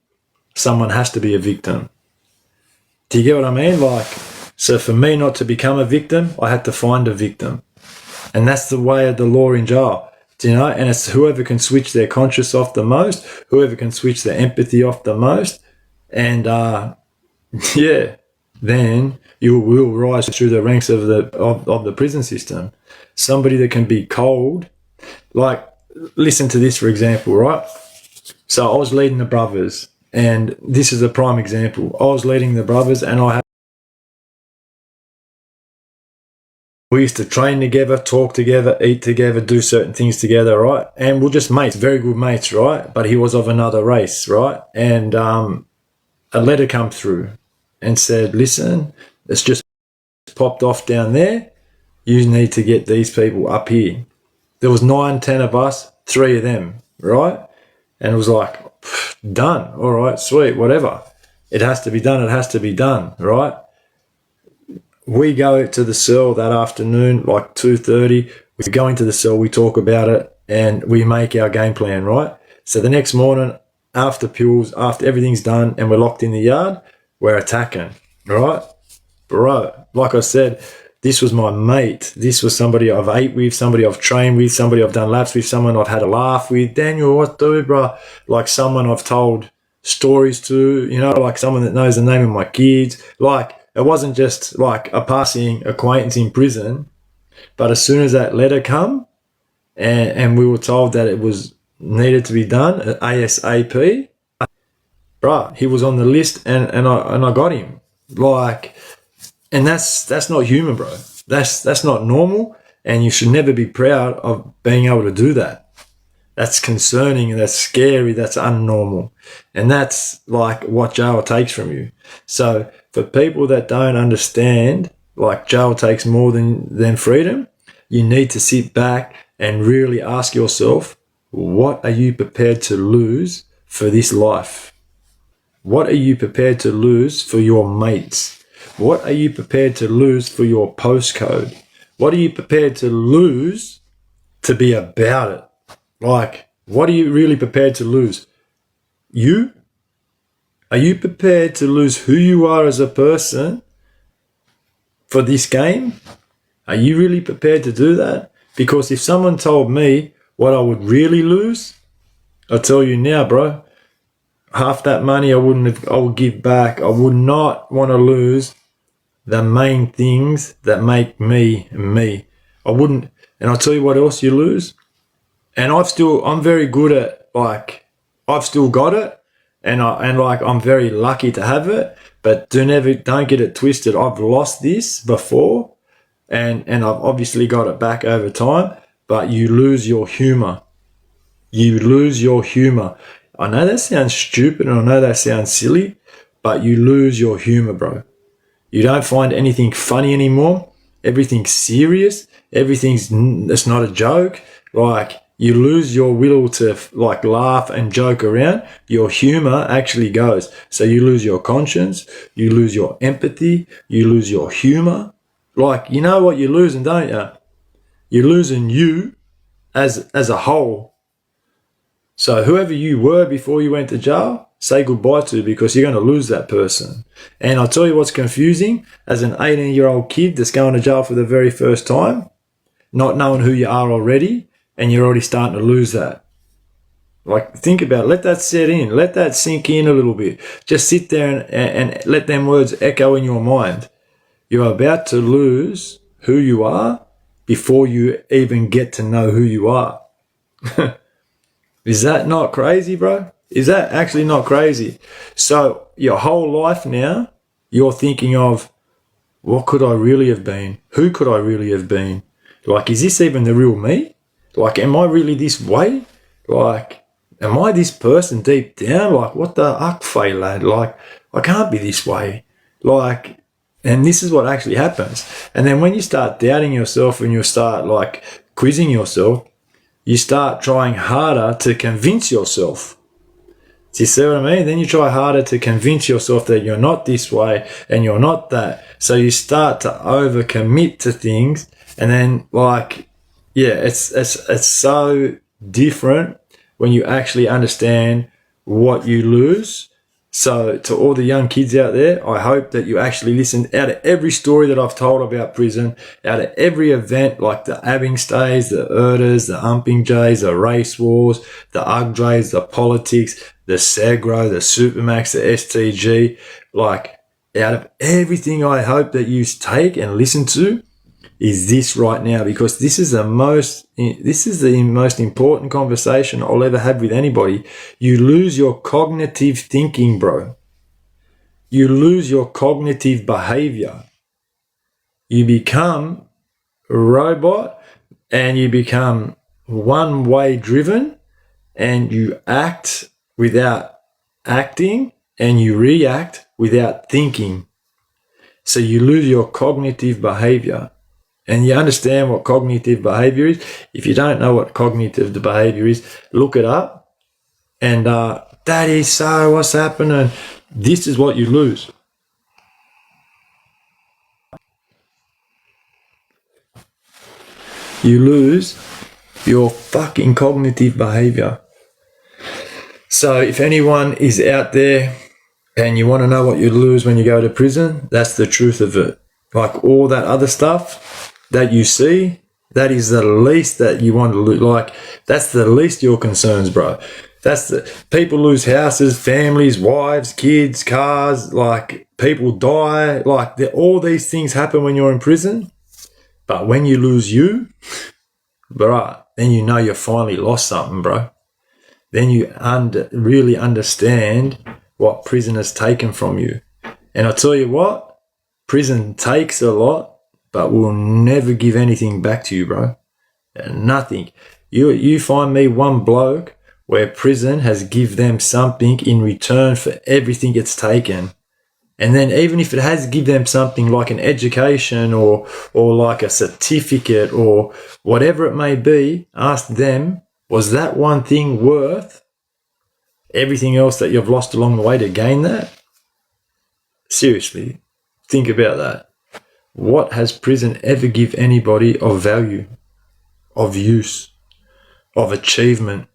someone has to be a victim. Do you get what I mean? Like, so for me not to become a victim, I had to find a victim. And that's the way of the law in jail. Do you know? And it's whoever can switch their conscience off the most, whoever can switch their empathy off the most, and yeah, then you will rise through the ranks of the prison system. Somebody that can be cold. Like, listen to this, for example, right? So I was leading the brothers, and this is a prime example. I was leading the brothers, and we used to train together, talk together, eat together, do certain things together, right? And we're just mates, very good mates, right? But he was of another race, right? And a letter come through and said, listen, it's just popped off down there. You need to get these people up here. There was 9, 10 of us, 3 of them, right? And it was like, done. All right, sweet, whatever. It has to be done. It has to be done, right? We go to the cell that afternoon, like 2:30. We go into the cell, we talk about it, and we make our game plan, right? So the next morning, after pills, after everything's done, and we're locked in the yard, we're attacking, right? Bro, like I said, this was my mate. This was somebody I've ate with, somebody I've trained with, somebody I've done laps with, someone I've had a laugh with. Daniel, what do, bro? Like someone I've told stories to, like someone that knows the name of my kids. Like, it wasn't just like a passing acquaintance in prison. But as soon as that letter come and we were told that it was needed to be done at ASAP, bro, he was on the list and I got him. Like, and that's not human, bro. That's not normal, and you should never be proud of being able to do that. That's concerning, that's scary, that's unnormal. And that's like what jail takes from you. So for people that don't understand, like jail takes more than freedom, you need to sit back and really ask yourself, what are you prepared to lose for this life? What are you prepared to lose for your mates? What are you prepared to lose for your postcode? What are you prepared to lose to be about it? Like, what are you really prepared to lose? You? Are you prepared to lose who you are as a person for this game? Are you really prepared to do that? Because if someone told me what I would really lose, I'll tell you now, bro, half that money I would give back. I would not want to lose the main things that make me me. I wouldn't. And I'll tell you what else you lose. And I'm very good at, like, I've still got it, and I'm very lucky to have it. But don't get it twisted. I've lost this before, and I've obviously got it back over time. But you lose your humor. You lose your humor. I know that sounds stupid, and I know that sounds silly, but you lose your humor, bro. You don't find anything funny anymore. Everything's serious. It's not a joke. Like, you lose your will to like laugh and joke around. Your humor actually goes. So you lose your conscience. You lose your empathy. You lose your humor. Like, you know what you're losing, don't you? You're losing you as a whole. So whoever you were before you went to jail, say goodbye to, because you're going to lose that person. And I'll tell you what's confusing, as an 18-year-old kid that's going to jail for the very first time, not knowing who you are already, and you're already starting to lose that. Like, think about it. Let that set in. Let that sink in a little bit. Just sit there and let them words echo in your mind. You're about to lose who you are before you even get to know who you are. Is that not crazy, bro? Is that actually not crazy? So your whole life now, you're thinking of, what could I really have been? Who could I really have been? Like, is this even the real me? Like, am I really this way? Like, am I this person deep down? Like, what the fuck, lad? Like, I can't be this way. Like, and this is what actually happens. And then when you start doubting yourself and you start, like, quizzing yourself, you start trying harder to convince yourself. Do you see what I mean? Then you try harder to convince yourself that you're not this way and you're not that. So you start to overcommit to things, and then, like, yeah, it's so different when you actually understand what you lose. So to all the young kids out there, I hope that you actually listen out of every story that I've told about prison, out of every event, like the Abbing stays, the Erders, the Umping Jays, the race wars, the Ugdrays, the politics, the Segro, the Supermax, the STG, like, out of everything, I hope that you take and listen to is this right now, because this is the most important conversation I'll ever have with anybody. You lose your cognitive thinking, bro. You lose your cognitive behavior. You become a robot, and you become one-way driven, and you act without acting, and you react without thinking. So you lose your cognitive behavior. And you understand what cognitive behavior is. If you don't know what cognitive behavior is, look it up. And that is so what's happening. This is what you lose. You lose your fucking cognitive behavior. So if anyone is out there and you want to know what you lose when you go to prison, that's the truth of it. Like, all that other stuff that you see, that is the least that you want to lose. Like, that's the least your concerns, bro. People lose houses, families, wives, kids, cars, like, people die. Like, all these things happen when you're in prison. But when you lose you, bro, then you know you finally lost something, bro. Then you really understand what prison has taken from you. And I'll tell you what, prison takes a lot, but will never give anything back to you, bro. Nothing. You find me one bloke where prison has give them something in return for everything it's taken. And then even if it has give them something like an education or like a certificate or whatever it may be, ask them, was that one thing worth everything else that you've lost along the way to gain that? Seriously, think about that. What has prison ever give anybody of value, of use, of achievement?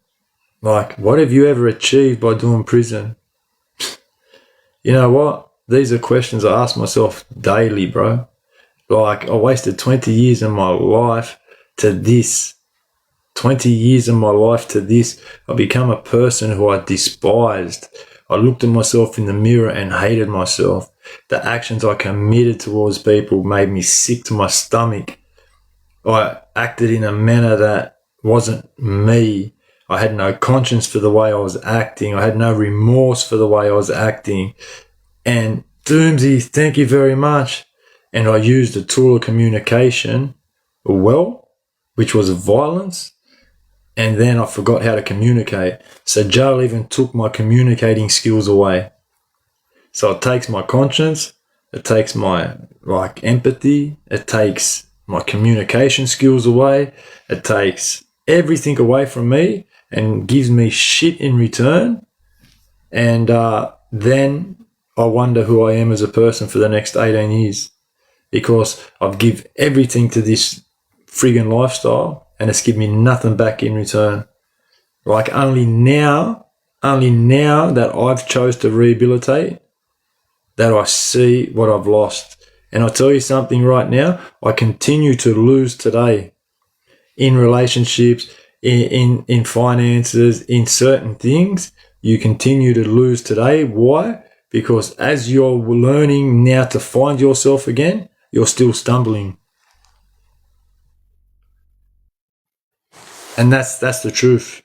Like, what have you ever achieved by doing prison? You know what? These are questions I ask myself daily, bro. Like, I wasted 20 years of my life to this. 20 years of my life to this. I become a person who I despised. I looked at myself in the mirror and hated myself. The actions I committed towards people made me sick to my stomach. I acted in a manner that wasn't me. I had no conscience for the way I was acting. I had no remorse for the way I was acting. And Doomsy, thank you very much. And I used a tool of communication well, which was violence. And then I forgot how to communicate. So jail even took my communicating skills away. So it takes my conscience, it takes my empathy, it takes my communication skills away, it takes everything away from me and gives me shit in return. And then I wonder who I am as a person for the next 18 years. Because I've give everything to this friggin' lifestyle and it's given me nothing back in return. Like only now that I've chose to rehabilitate, that I see what I've lost. And I'll tell you something right now, I continue to lose today in relationships, in finances, in certain things. You continue to lose today. Why? Because as you're learning now to find yourself again, you're still stumbling. And that's the truth.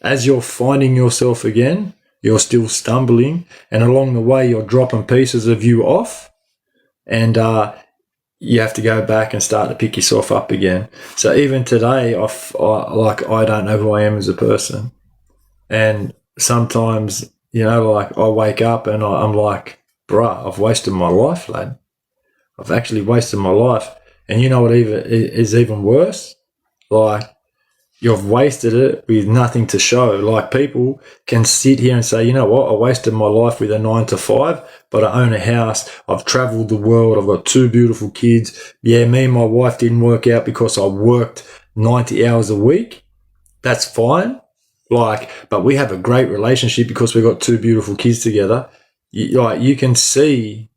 As you're finding yourself again, you're still stumbling, and along the way you're dropping pieces of you off, and you have to go back and start to pick yourself up again. So even today, I don't know who I am as a person, and sometimes I wake up and I'm like, bruh, I've wasted my life, lad. I've actually wasted my life, and you know what is even worse? Like, you've wasted it with nothing to show. Like, people can sit here and say, you know what, I wasted my life with a 9-to-5, but I own a house. I've traveled the world. I've got 2 beautiful kids. Yeah, me and my wife didn't work out because I worked 90 hours a week. That's fine. But we have a great relationship because we've got 2 beautiful kids together. You can see,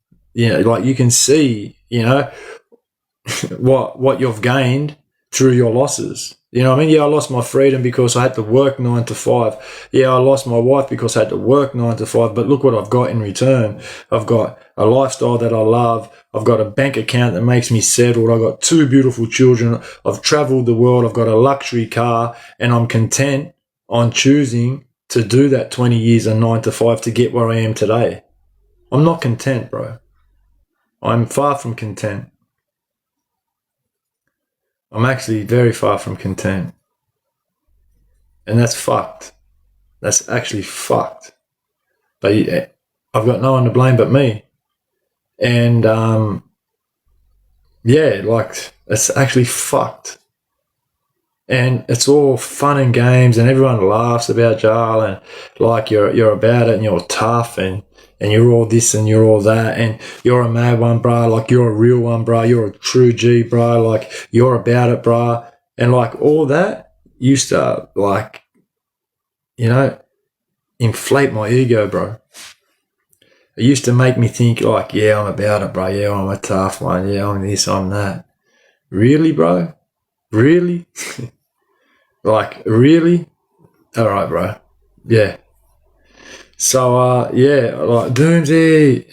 what you've gained through your losses. You know what I mean? Yeah, I lost my freedom because I had to work 9-to-5. Yeah, I lost my wife because I had to work 9-to-5. But look what I've got in return. I've got a lifestyle that I love. I've got a bank account that makes me settled. I've got 2 beautiful children. I've traveled the world. I've got a luxury car, and I'm content on choosing to do that 20 years of 9-to-5 to get where I am today. I'm not content, bro. I'm far from content. I'm actually very far from content. And that's fucked. That's actually fucked. But I've got no one to blame but me. And, it's actually fucked. And it's all fun and games, and everyone laughs about jail, and you're about it, and you're tough, and you're all this and you're all that, and you're a mad one, bro. You're a real one, bro. You're a true G, bro. You're about it, bro. And all that used to inflate my ego, bro. It used to make me think yeah, I'm about it, bro. Yeah, I'm a tough one. Yeah, I'm this, I'm that. Really, bro? Really? Really? All right, bro. Yeah. So, Doomsy,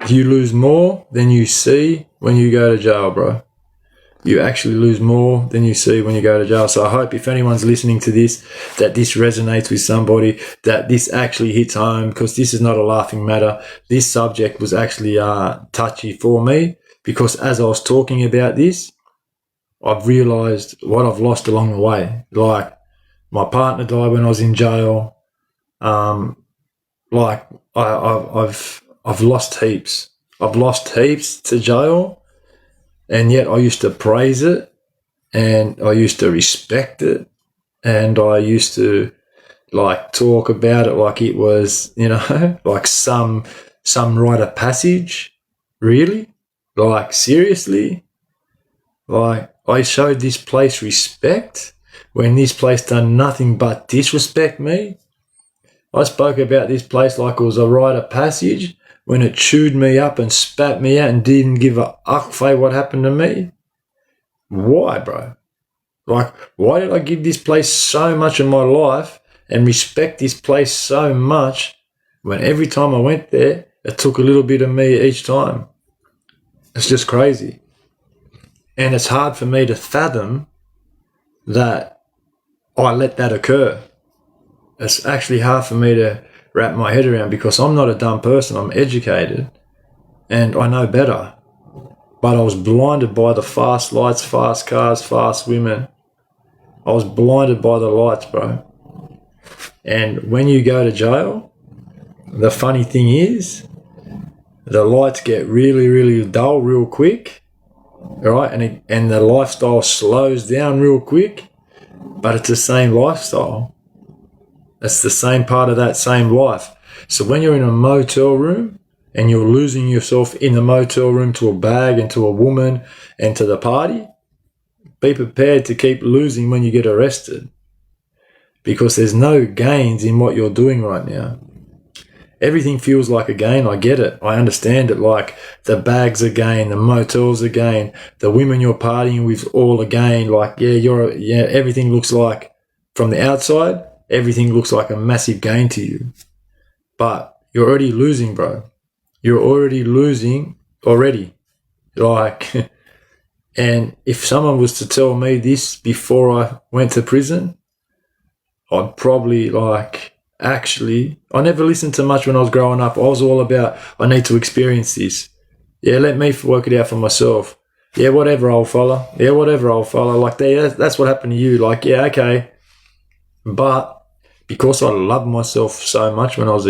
you lose more than you see when you go to jail, bro. You actually lose more than you see when you go to jail. So I hope if anyone's listening to this, that this resonates with somebody, that this actually hits home, because this is not a laughing matter. This subject was actually touchy for me, because as I was talking about this, I've realised what I've lost along the way. Like, my partner died when I was in jail. Like, I've lost heaps. I've lost heaps to jail, and yet I used to praise it, and I used to respect it, and I used to like talk about it like it was, you know, like some rite of passage. Really? Like, seriously? Like, I showed this place respect when this place done nothing but disrespect me. I spoke about this place like it was a rite of passage when it chewed me up and spat me out and didn't give a fuck what happened to me. Why, bro? Like, why did I give this place so much of my life and respect this place so much when every time I went there, it took a little bit of me each time? It's just crazy. And it's hard for me to fathom that I let that occur. It's actually hard for me to wrap my head around because I'm not a dumb person. I'm educated and I know better. But I was blinded by the fast lights, fast cars, fast women. I was blinded by the lights, bro. And when you go to jail, the funny thing is, the lights get really, really dull real quick, right? And the lifestyle slows down real quick, but it's the same lifestyle. It's the same part of that same life. So when you're in a motel room and you're losing yourself in the motel room to a bag and to a woman and to the party, be prepared to keep losing when you get arrested, because there's no gains in what you're doing right now. Everything feels like a gain. I get it. I understand it. Like, the bags a gain, the motels a gain, the women you're partying with all a gain. Like, everything looks like, from the outside, everything looks like a massive gain to you. But you're already losing, bro. You're already losing already. Like, and if someone was to tell me this before I went to prison, I'd probably I never listened to much when I was growing up. I was all about, I need to experience this. Yeah, let me work it out for myself. Yeah, whatever, old fella. Yeah, whatever, old fella. Like, that's what happened to you. Like, yeah, okay. But because I loved myself so much when I was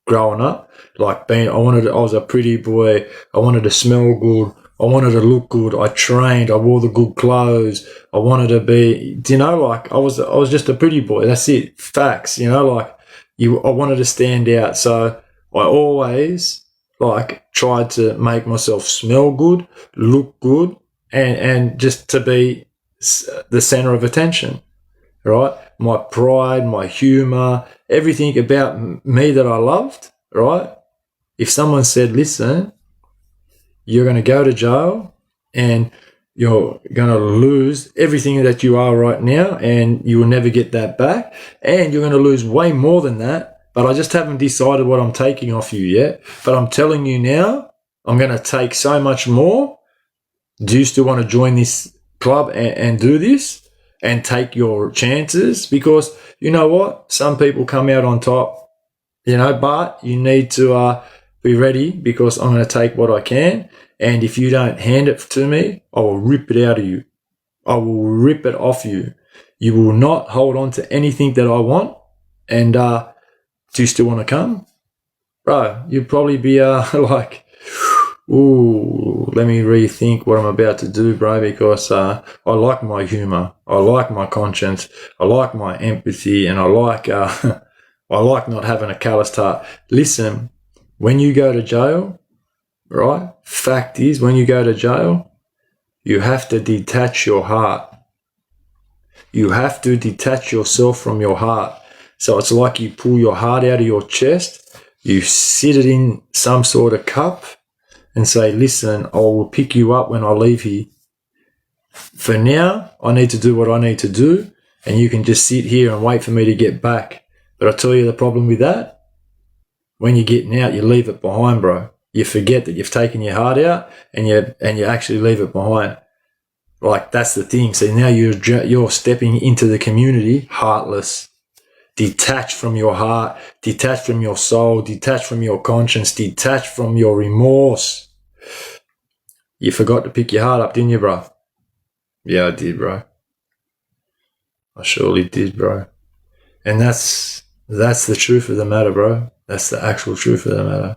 growing up, like I was a pretty boy. I wanted to smell good. I wanted to look good. I trained. I wore the good clothes. I wanted to be, like I was just a pretty boy. That's it. Facts, like I wanted to stand out. So I always tried to make myself smell good, look good, and just to be the center of attention, right? My pride, my humor, everything about me that I loved, right? If someone said, listen, you're going to go to jail and you're going to lose everything that you are right now and you will never get that back, and you're going to lose way more than that, but I just haven't decided what I'm taking off you yet. But I'm telling you now, I'm going to take so much more. Do you still want to join this club and do this and take your chances? Because you know what? Some people come out on top, but you need to be ready, because I'm going to take what I can. And if you don't hand it to me, I will rip it out of you. I will rip it off you. You will not hold on to anything that I want. And do you still want to come? Bro, you'd probably be like, ooh, let me rethink what I'm about to do, bro, because I like my humor. I like my conscience. I like my empathy. And I like not having a calloused heart. Listen, when you go to jail, right? Fact is, when you go to jail, you have to detach your heart. You have to detach yourself from your heart. So it's like you pull your heart out of your chest, you sit it in some sort of cup and say, listen, I will pick you up when I leave here. For now, I need to do what I need to do, and you can just sit here and wait for me to get back. But I tell you the problem with that, when you're getting out, you leave it behind, bro. You forget that you've taken your heart out, and you actually leave it behind. Like, that's the thing. So now you're stepping into the community heartless, detached from your heart, detached from your soul, detached from your conscience, detached from your remorse. You forgot to pick your heart up, didn't you, bro? Yeah, I did, bro. I surely did, bro. And that's the truth of the matter, bro. That's the actual truth of the matter.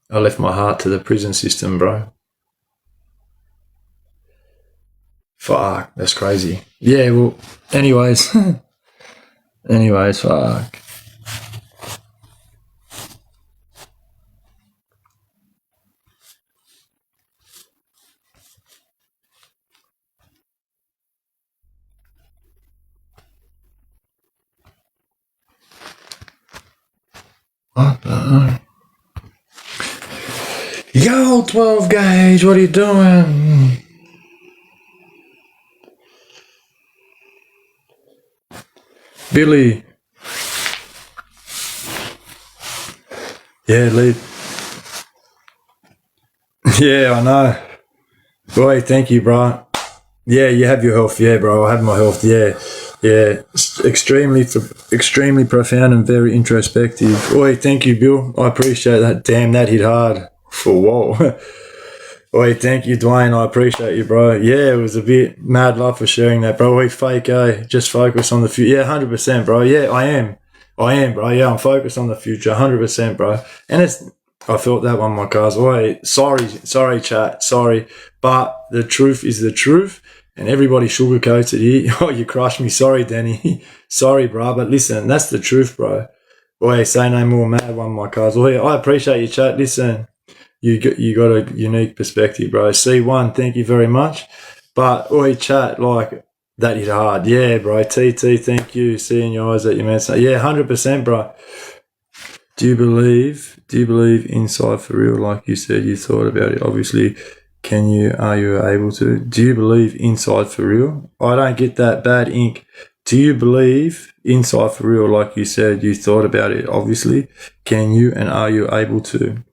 I left my heart to the prison system, bro. Fuck, that's crazy. Yeah, well, anyways. Anyways, fuck. What the? Yo, 12 gauge, what are you doing? Billy. Yeah, lead. Yeah, I know. Boy, thank you, bro. Yeah, you have your health. Yeah, bro, I have my health. Yeah. Yeah, extremely profound and very introspective. Oi, thank you, Bill. I appreciate that. Damn, that hit hard. For whoa. Oi, thank you, Dwayne. I appreciate you, bro. Yeah, it was a bit mad love for sharing that, bro. Oi, fake, just focus on the future. Yeah, 100%, bro. Yeah, I am, bro. Yeah, I'm focused on the future, 100%, bro. And I felt that one, my cars. Oi, sorry, chat, sorry, but the truth is the truth. And everybody sugarcoats it here. Oh, you crushed me. Sorry, Danny. Sorry, bro. But listen, that's the truth, bro. Oi, say no more, mad one, my cars. Oi, I appreciate you, chat. Listen, you got a unique perspective, bro. C1, thank you very much. But oi, chat, like that hit hard. Yeah, bro. TT, thank you. Seeing your eyes that you meant. Yeah, 100%, bro. Do you believe inside for real? Like you said, you thought about it. Obviously, are you able to? Do you believe inside for real? I don't get that. Bad ink. Do you believe inside for real? Like you said, you thought about it. Obviously, can you and are you able to?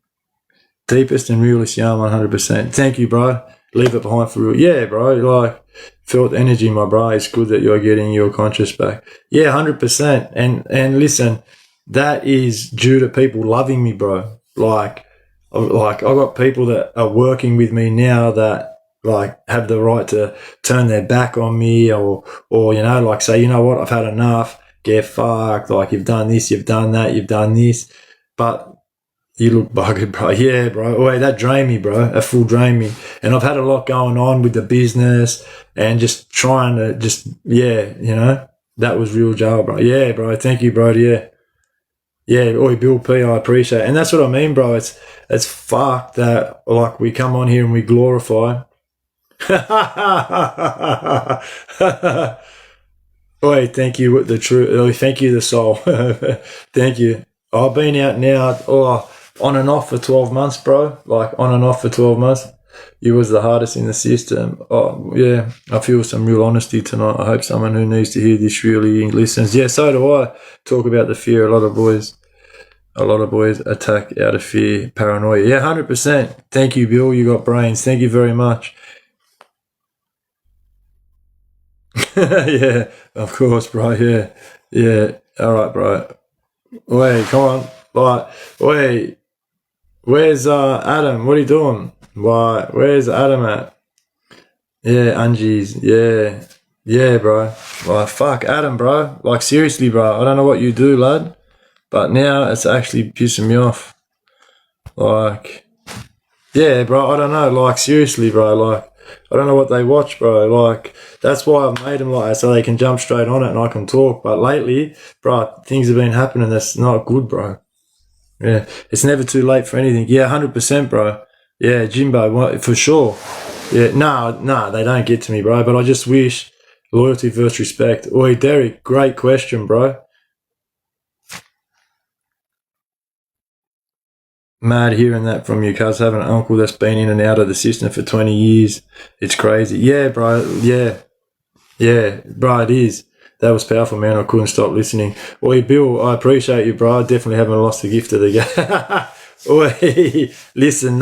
Deepest and realest yarn, 100%. Thank you, bro. Leave it behind for real. Yeah, bro. Like, felt energy, my bro. It's good that you're getting your conscious back. Yeah, 100%. And listen, that is due to people loving me, bro. Like I got people that are working with me now that like have the right to turn their back on me or like say, you know what, I've had enough, get fucked, like you've done this, you've done that, you've done this. But you look buggered, bro. Yeah, bro. Oh, wait, that drained me, bro. That full drained me. And I've had a lot going on with the business and just trying to that was real jail, bro. Yeah, bro. Thank you, bro. Yeah. Yeah, oi, Bill P, I appreciate it. And that's what I mean, bro. It's fucked that like we come on here and we glorify. Oi, thank you with the truth. Thank you, the soul. Thank you. I've been out now, on and off for 12 months, bro. Like on and off for 12 months. You was the hardest in the system. Oh, yeah. I feel some real honesty tonight. I hope someone who needs to hear this really listens. Yeah, so do I. Talk about the fear. A lot of boys attack out of fear, paranoia. Yeah, 100%. Thank you, Bill. You got brains. Thank you very much. Yeah, of course, bro. Yeah. Yeah. All right, bro. Wait, come on. Like, wait. Where's Adam? What are you doing? Why? Where's Adam at? Yeah, Angie's. Yeah. Yeah, bro. Like, fuck, Adam, bro. Like, seriously, bro. I don't know what you do, lad. But now it's actually pissing me off. Like, yeah, bro. I don't know. Like, seriously, bro. Like, I don't know what they watch, bro. Like, that's why I've made them like that so they can jump straight on it and I can talk. But lately, bro, things have been happening that's not good, bro. Yeah, it's never too late for anything. Yeah, 100%, bro. Yeah, Jimbo, for sure. Yeah, no, they don't get to me, bro. But I just wish loyalty versus respect. Oi, Derek, great question, bro. Mad hearing that from you, cuz having an uncle that's been in and out of the system for 20 years. It's crazy. Yeah, bro. Yeah, bro, it is. That was powerful, man. I couldn't stop listening. Oi, Bill, I appreciate you, bro. I definitely haven't lost the gift of the game. Oi, listen,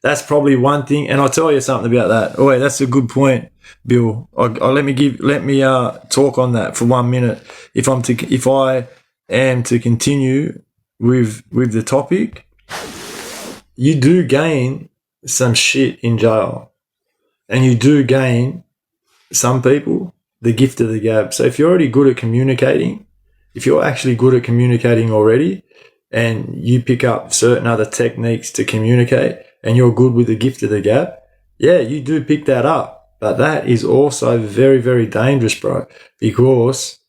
that's probably one thing. And I'll tell you something about that. Oi, that's a good point, Bill. Let me talk on that for 1 minute. If I am to continue with the topic, you do gain some shit in jail. And you do gain, some people, the gift of the gab. So if you're already good at communicating, if you're actually good at communicating already, and you pick up certain other techniques to communicate, and you're good with the gift of the gab, yeah, you do pick that up. But that is also very, very dangerous, bro, because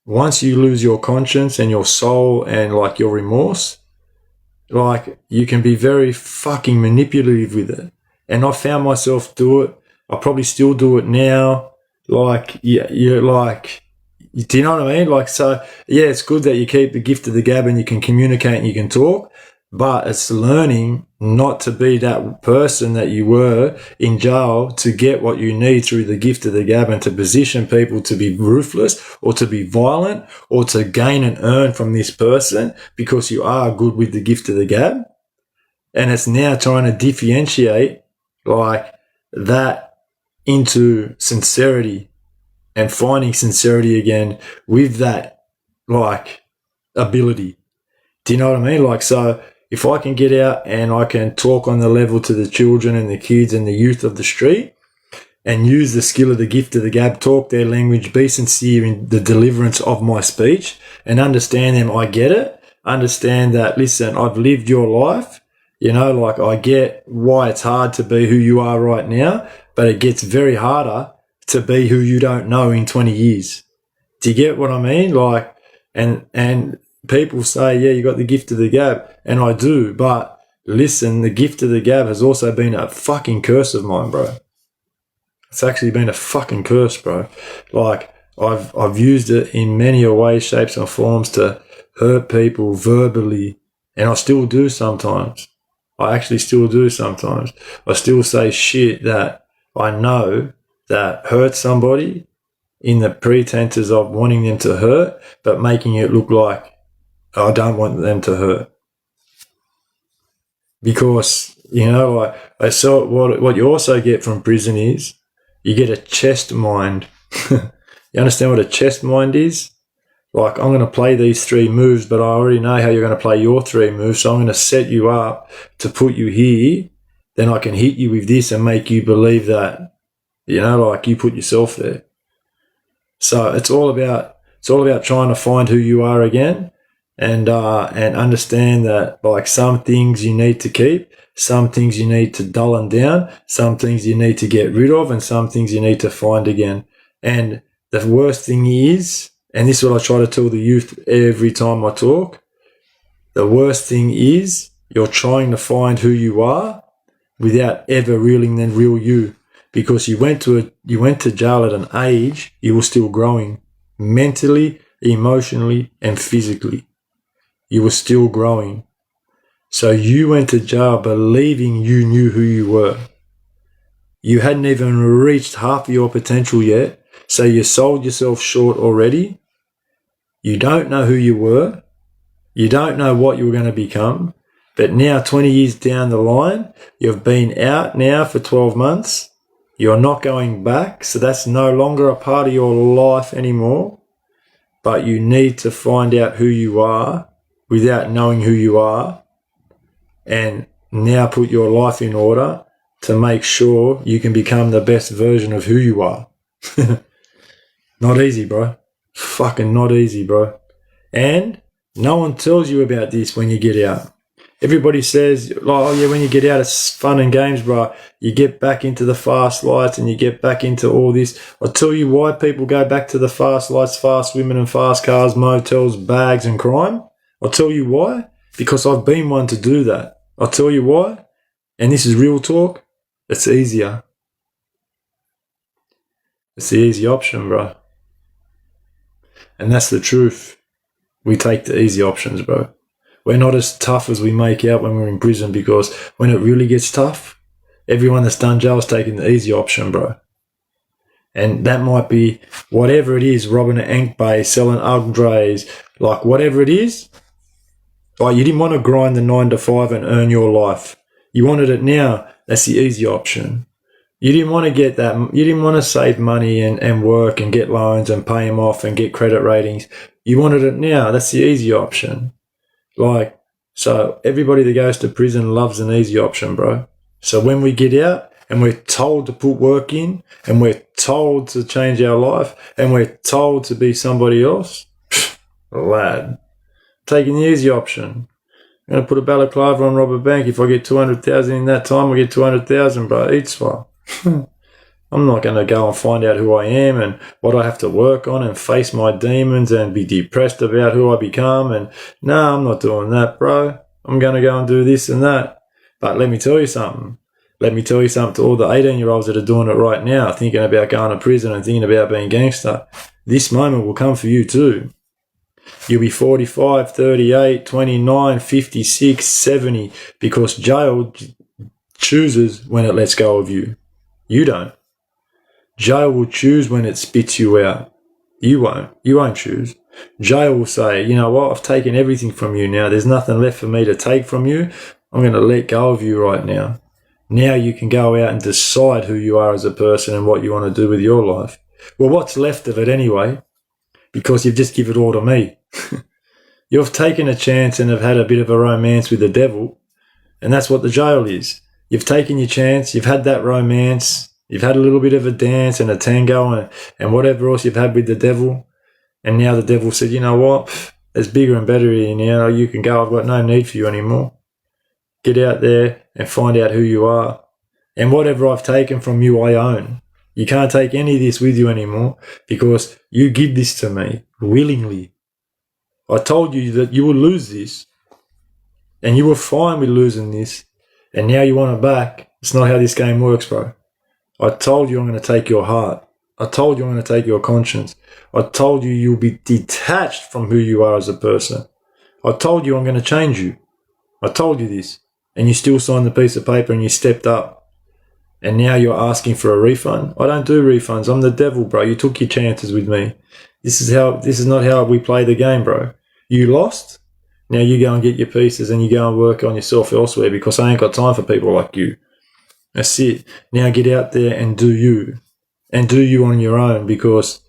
once you lose your conscience and your soul and like your remorse, like you can be very fucking manipulative with it. And I found myself do it. I probably still do it now. Like, yeah, you're like, do you know what I mean? Like, so yeah, it's good that you keep the gift of the gab and you can communicate and you can talk, but it's learning not to be that person that you were in jail to get what you need through the gift of the gab and to position people to be ruthless or to be violent or to gain and earn from this person because you are good with the gift of the gab. And it's now trying to differentiate like that into sincerity and finding sincerity again with that like ability. Do you know what I mean? Like, so if I can get out and I can talk on the level to the children and the kids and the youth of the street and use the skill of the gift of the gab, talk their language, be sincere in the deliverance of my speech and understand them, I get it. Understand that, listen, I've lived your life. You know, like I get why it's hard to be who you are right now, but it gets very harder to be who you don't know in 20 years. Do you get what I mean? Like, and people say, yeah, you got the gift of the gab. And I do, but listen, the gift of the gab has also been a fucking curse of mine, bro. It's actually been a fucking curse, bro. Like, I've used it in many ways, shapes and forms to hurt people verbally. And I still do sometimes. I actually still do sometimes. I still say shit that I know that hurts somebody in the pretenses of wanting them to hurt, but making it look like I don't want them to hurt. Because, you know, like I saw what you also get from prison is you get a chest mind. You understand what a chest mind is? Like, I'm going to play these 3 moves, but I already know how you're going to play your 3 moves, so I'm going to set you up to put you here. Then I can hit you with this and make you believe that, you know, like you put yourself there. So it's all about trying to find who you are again and understand that, like, some things you need to keep, some things you need to dull and down, some things you need to get rid of, and some things you need to find again. And the worst thing is, and this is what I try to tell the youth every time I talk, the worst thing is you're trying to find who you are without ever reeling the real you. Because you went to jail at an age you were still growing mentally, emotionally, and physically. You were still growing. So you went to jail believing you knew who you were. You hadn't even reached half of your potential yet, so you sold yourself short already. You don't know who you were. You don't know what you were going to become. But now, 20 years down the line, you've been out now for 12 months. You're not going back, so that's no longer a part of your life anymore. But you need to find out who you are without knowing who you are, and now put your life in order to make sure you can become the best version of who you are. Not easy, bro. Fucking not easy, bro. And no one tells you about this when you get out. Everybody says, oh yeah, when you get out, it's fun and games, bro. You get back into the fast lights and you get back into all this. I'll tell you why people go back to the fast lights, fast women and fast cars, motels, bags and crime. I'll tell you why. Because I've been one to do that. I'll tell you why. And this is real talk. It's easier. It's the easy option, bro. And that's the truth. We take the easy options, bro. We're not as tough as we make out when we're in prison, because when it really gets tough, everyone that's done jail is taking the easy option, bro. And that might be whatever it is, robbing an ink bay, selling Ugg like whatever it is. Like, you didn't want to grind the 9 to 5 and earn your life. You wanted it now. That's the easy option. You didn't want to get that. You didn't want to save money and work and get loans and pay them off and get credit ratings. You wanted it now. That's the easy option. Like, so everybody that goes to prison loves an easy option, bro. So when we get out, and we're told to put work in, and we're told to change our life, and we're told to be somebody else, lad, taking the easy option. I'm going to put a balaclava on, rob a bank. If I get 200,000 in that time, I get 200,000, bro. Eat swap. I'm not going to go and find out who I am and what I have to work on and face my demons and be depressed about who I become. And no, I'm not doing that, bro. I'm going to go and do this and that. But let me tell you something. Let me tell you something to all the 18-year-olds that are doing it right now, thinking about going to prison and thinking about being gangster. This moment will come for you too. You'll be 45, 38, 29, 56, 70, because jail chooses when it lets go of you. You don't. Jail will choose when it spits you out. You won't. You won't choose. Jail will say, you know what, I've taken everything from you now. There's nothing left for me to take from you. I'm going to let go of you right now. Now you can go out and decide who you are as a person and what you want to do with your life. Well, what's left of it anyway? Because you've just given it all to me. You've taken a chance and have had a bit of a romance with the devil, and that's what the jail is. You've taken your chance, you've had that romance, you've had a little bit of a dance and a tango and whatever else you've had with the devil, and now the devil said, you know what, there's bigger and better here now, you can go, I've got no need for you anymore. Get out there and find out who you are. And whatever I've taken from you, I own. You can't take any of this with you anymore because you give this to me willingly. I told you that you would lose this, and you were fine with losing this, and now you want it back. It's not how this game works, bro. I told you I'm going to take your heart. I told you I'm going to take your conscience. I told you you'll be detached from who you are as a person. I told you I'm going to change you. I told you this, and you still signed the piece of paper and you stepped up. And now you're asking for a refund? I don't do refunds. I'm the devil, bro. You took your chances with me. This is not how we play the game, bro. You lost. Now you go and get your pieces and you go and work on yourself elsewhere because I ain't got time for people like you. That's it. Now get out there and do you. And do you on your own because,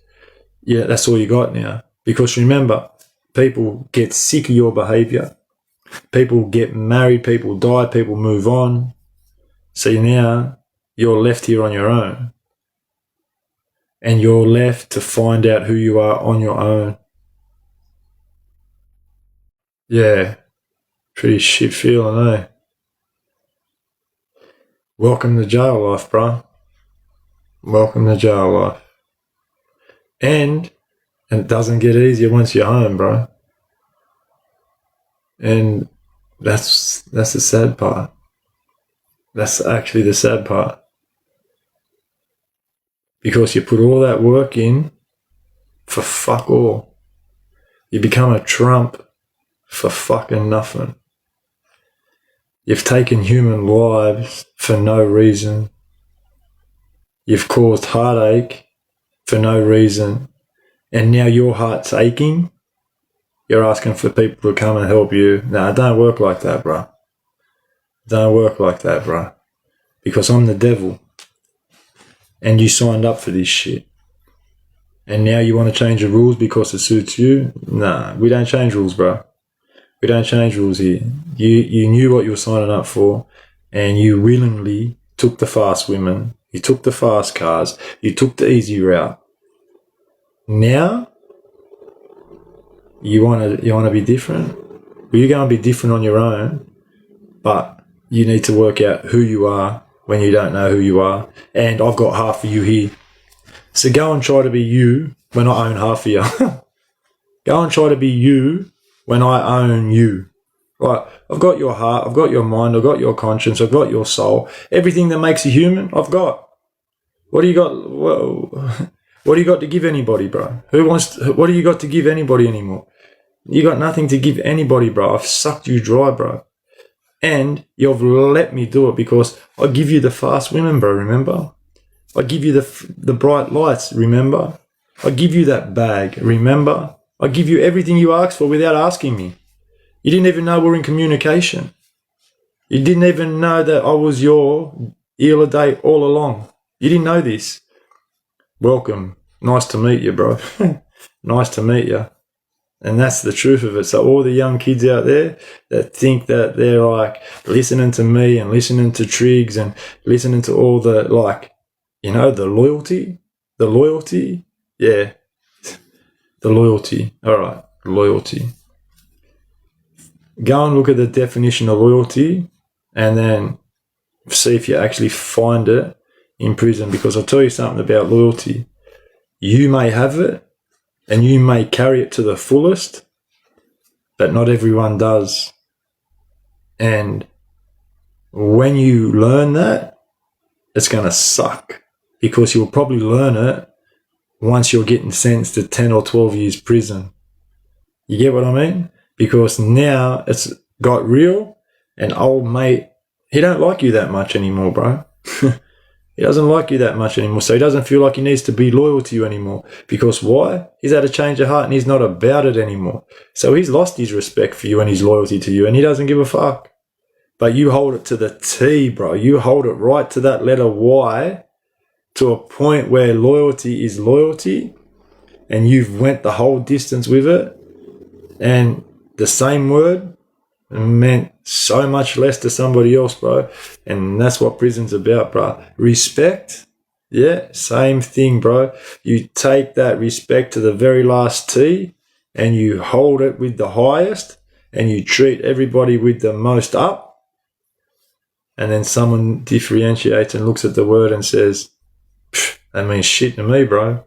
yeah, that's all you got now. Because remember, people get sick of your behaviour. People get married, people die, people move on. So now you're left here on your own. And you're left to find out who you are on your own. Yeah, pretty shit feeling, eh? Welcome to jail life, bro. Welcome to jail life. And it doesn't get easier once you're home, bro. And that's the sad part. That's actually the sad part. Because you put all that work in for fuck all. You become a Trump for fucking nothing. You've taken human lives for no reason. You've caused heartache for no reason. And now your heart's aching. You're asking for people to come and help you. Nah, it don't work like that, bro. Don't work like that, bro. Because I'm the devil. And you signed up for this shit. And now you want to change the rules because it suits you? Nah, we don't change rules, bro. We don't change rules here. You knew what you were signing up for, and you willingly took the fast women. You took the fast cars. You took the easy route. Now, you want to be different? Well, you're going to be different on your own, but you need to work out who you are when you don't know who you are. And I've got half of you here. So go and try to be you when I own half of you. Go and try to be you when I own you. Right, I've got your heart, I've got your mind, I've got your conscience, I've got your soul. Everything that makes you human, I've got. What do you got? What do you got to give anybody, bro? What do you got to give anybody anymore? You got nothing to give anybody, bro. I've sucked you dry, bro. And you've let me do it because I give you the fast women, bro, remember? I give you the bright lights, remember? I give you that bag, remember? I give you everything you asked for without asking me. You didn't even know we're in communication. You didn't even know that I was your eel a day all along. You didn't know this. Welcome. Nice to meet you, bro. Nice to meet you. And that's the truth of it. So all the young kids out there that think that they're like listening to me and listening to Triggs and listening to all the, like, you know, the loyalty, yeah, the loyalty. All right, loyalty. Go and look at the definition of loyalty and then see if you actually find it in prison, because I'll tell you something about loyalty. You may have it and you may carry it to the fullest, but not everyone does. And when you learn that, it's going to suck, because you'll probably learn it once you're getting sentenced to 10 or 12 years prison. You get what I mean? Because now it's got real, and old mate, he don't like you that much anymore, bro. He doesn't like you that much anymore, so he doesn't feel like he needs to be loyal to you anymore. Because why? He's had a change of heart and he's not about it anymore. So he's lost his respect for you and his loyalty to you, and he doesn't give a fuck. But you hold it to the T, bro. You hold it right to that letter Y, to a point where loyalty is loyalty, and you've went the whole distance with it, and the same word meant so much less to somebody else, bro. And that's what prison's about, bro. Respect, yeah, same thing, bro. You take that respect to the very last T, and you hold it with the highest, and you treat everybody with the most up, and then someone differentiates and looks at the word and says, that means shit to me, bro.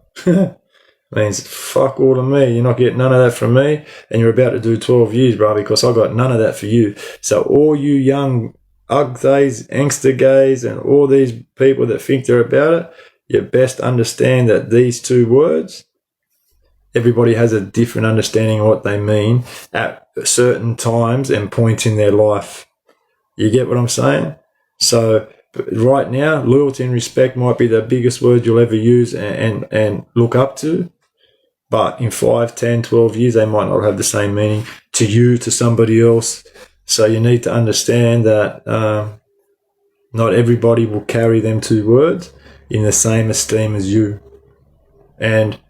Means fuck all to me. You're not getting none of that from me, and you're about to do 12 years, bro, because I got none of that for you. So all you young ugdays, angster gays, and all these people that think they're about it, you best understand that these two words, everybody has a different understanding of what they mean at certain times and points in their life. You get what I'm saying? So right now, loyalty and respect might be the biggest word you'll ever use and look up to. But in 5, 10, 12 years, they might not have the same meaning to you, to somebody else. So you need to understand that not everybody will carry them two words in the same esteem as you. And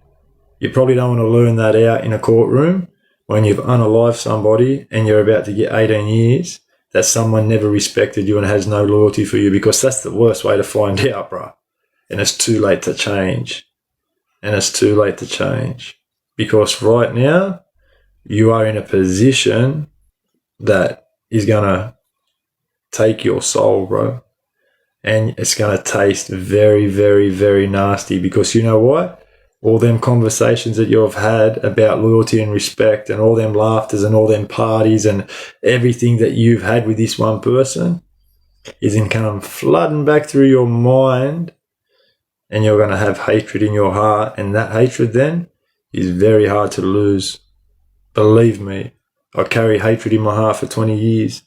you probably don't want to learn that out in a courtroom when you've unalived somebody and you're about to get 18 years, that someone never respected you and has no loyalty for you, because that's the worst way to find out, bro. And it's too late to change. And it's too late to change, because right now you are in a position that is going to take your soul, bro. And it's going to taste very, very, very nasty, because you know what? All them conversations that you've had about loyalty and respect, and all them laughters and all them parties and everything that you've had with this one person is going to come flooding back through your mind, and you're going to have hatred in your heart. And that hatred then is very hard to lose. Believe me, I carry hatred in my heart for 20 years.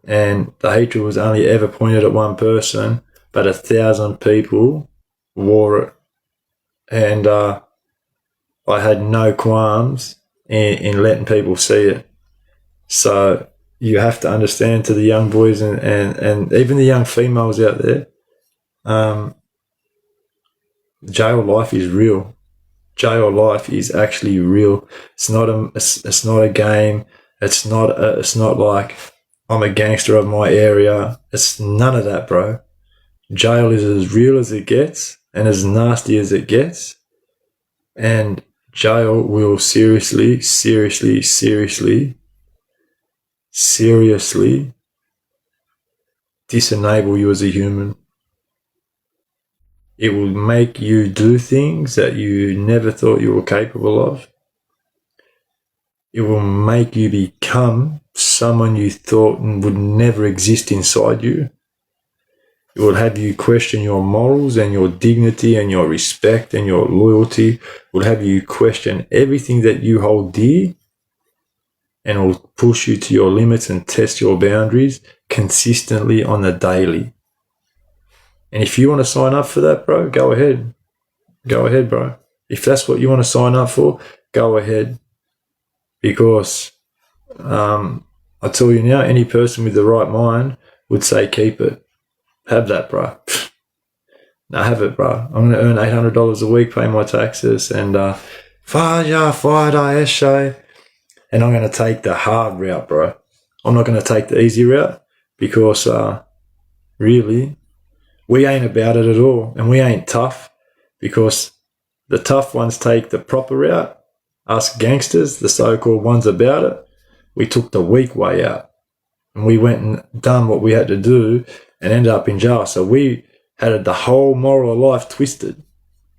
And the hatred was only ever pointed at one person, but 1,000 people wore it. And I had no qualms in letting people see it. So you have to understand, to the young boys and even the young females out there, jail life is real. Jail life is actually real. It's not a game. It's not like I'm a gangster of my area. It's none of that, bro. Jail is as real as it gets and as nasty as it gets. And jail will seriously disenable you as a human. It will make you do things that you never thought you were capable of. It will make you become someone you thought would never exist inside you. It will have you question your morals and your dignity and your respect and your loyalty. It will have you question everything that you hold dear, and it will push you to your limits and test your boundaries consistently on the daily. And if you want to sign up for that, bro, go ahead. Go ahead, bro. If that's what you want to sign up for, go ahead. Because I tell you now, any person with the right mind would say keep it. Have that, bro. No, have it, bro. I'm going to earn $800 a week, pay my taxes, and Faja, Friday, Eshe. And I'm going to take the hard route, bro. I'm not going to take the easy route because, really, we ain't about it at all. And we ain't tough because the tough ones take the proper route. Us gangsters, the so-called ones about it, we took the weak way out. And we went and done what we had to do and ended up in jail. So we had the whole moral of life twisted.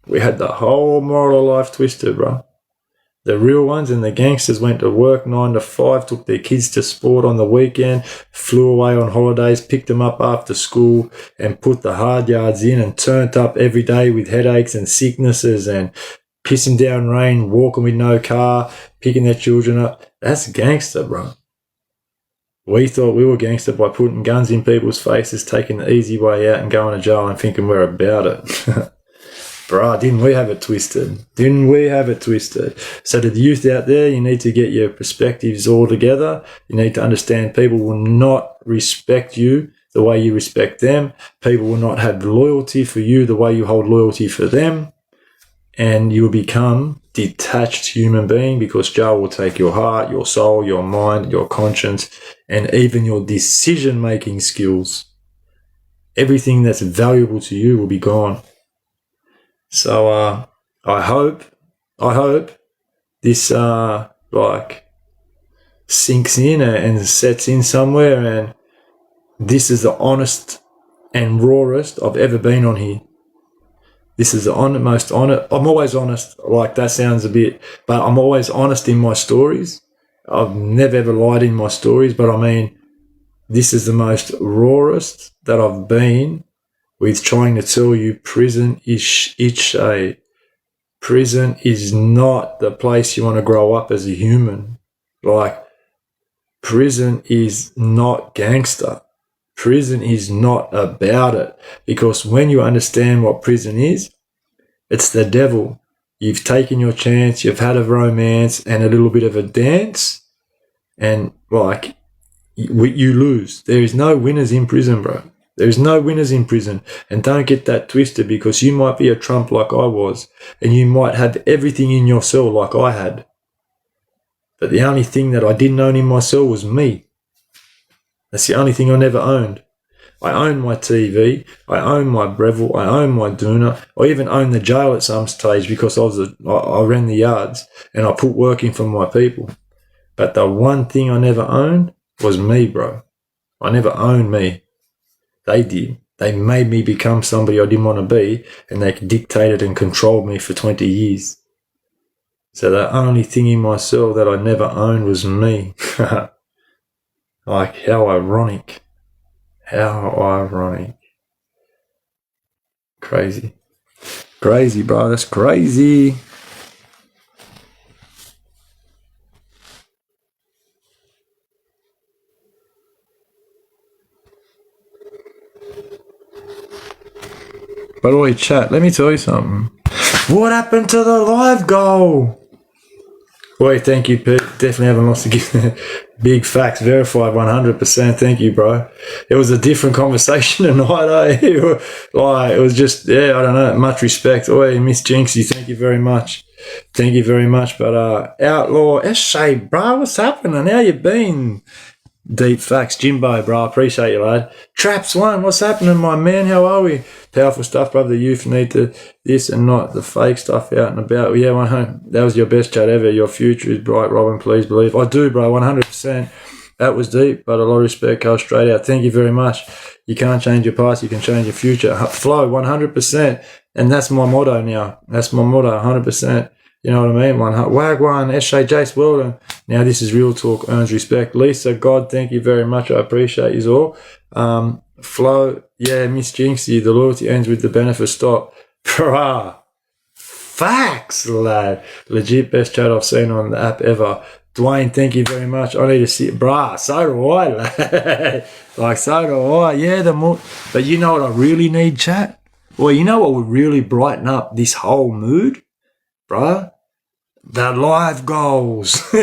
We had the whole moral of life twisted, bro. The real ones and the gangsters went to work 9 to 5, took their kids to sport on the weekend, flew away on holidays, picked them up after school and put the hard yards in and turned up every day with headaches and sicknesses and pissing down rain, walking with no car, picking their children up. That's gangster, bro. We thought we were gangster by putting guns in people's faces, taking the easy way out and going to jail and thinking we're about it. Bruh, didn't we have it twisted? Didn't we have it twisted? So to the youth out there, you need to get your perspectives all together. You need to understand people will not respect you the way you respect them. People will not have loyalty for you the way you hold loyalty for them. And you will become detached human being because jail will take your heart, your soul, your mind, your conscience, and even your decision-making skills. Everything that's valuable to you will be gone. So I hope this sinks in and sets in somewhere, and this is the honest and rawest I've ever been on here. This is the most honest. I'm always honest. Like, that sounds a bit, but I'm always honest in my stories. I've never ever lied in my stories, but I mean, this is the most rawest that I've been with trying to tell you prison is not the place you want to grow up as a human. Like, prison is not gangster. Prison is not about it. Because when you understand what prison is, it's the devil. You've taken your chance, you've had a romance and a little bit of a dance, and like, you lose. There is no winners in prison, bro. There is no winners in prison. And don't get that twisted, because you might be a trump like I was, and you might have everything in your cell like I had. But the only thing that I didn't own in my cell was me. That's the only thing I never owned. I owned my TV, I owned my Breville, I owned my doona, I even owned the jail at some stage because I ran the yards and I put work in for my people. But the one thing I never owned was me, bro. I never owned me. They did. They made me become somebody I didn't want to be, and they dictated and controlled me for 20 years. So the only thing in my cell that I never owned was me. Like, how ironic. How ironic. Crazy. Crazy, bro. That's crazy. By the way, chat, let me tell you something. What happened to the live goal? Boy, thank you, Pete. Definitely haven't lost a gift. Big facts, verified 100%. Thank you, bro. It was a different conversation tonight, eh? Like, it was just, yeah, I don't know. Much respect. Oi, Miss Jinxie, thank you very much. Thank you very much. But Outlaw, Eshe, bro, what's happening? How you been? Deep facts, Jimbo, bro. Appreciate you, lad. Traps one, what's happening, my man? How are we? Powerful stuff, brother. The youth need to this and not the fake stuff out and about. Yeah, that was your best chat ever. Your future is bright, Robin. Please believe. I do, bro. 100%. That was deep, but a lot of respect. Go straight out. Thank you very much. You can't change your past. You can change your future. Flow, 100%. And that's my motto now. That's my motto, 100%. You know what I mean? Wagwan, Eshe, Jace Weldon. Now this is real talk, earns respect. Lisa, God, thank you very much. I appreciate you all. Flo, yeah, Miss Jinxie, the loyalty ends with the benefit stop. Bruh. Facts, lad. Legit best chat I've seen on the app ever. Dwayne, thank you very much. I need to see it. Bruh, so do I, lad. Like, so do I. Yeah, but you know what I really need, chat? Well, you know what would really brighten up this whole mood? Bruh, the live goals. Oi,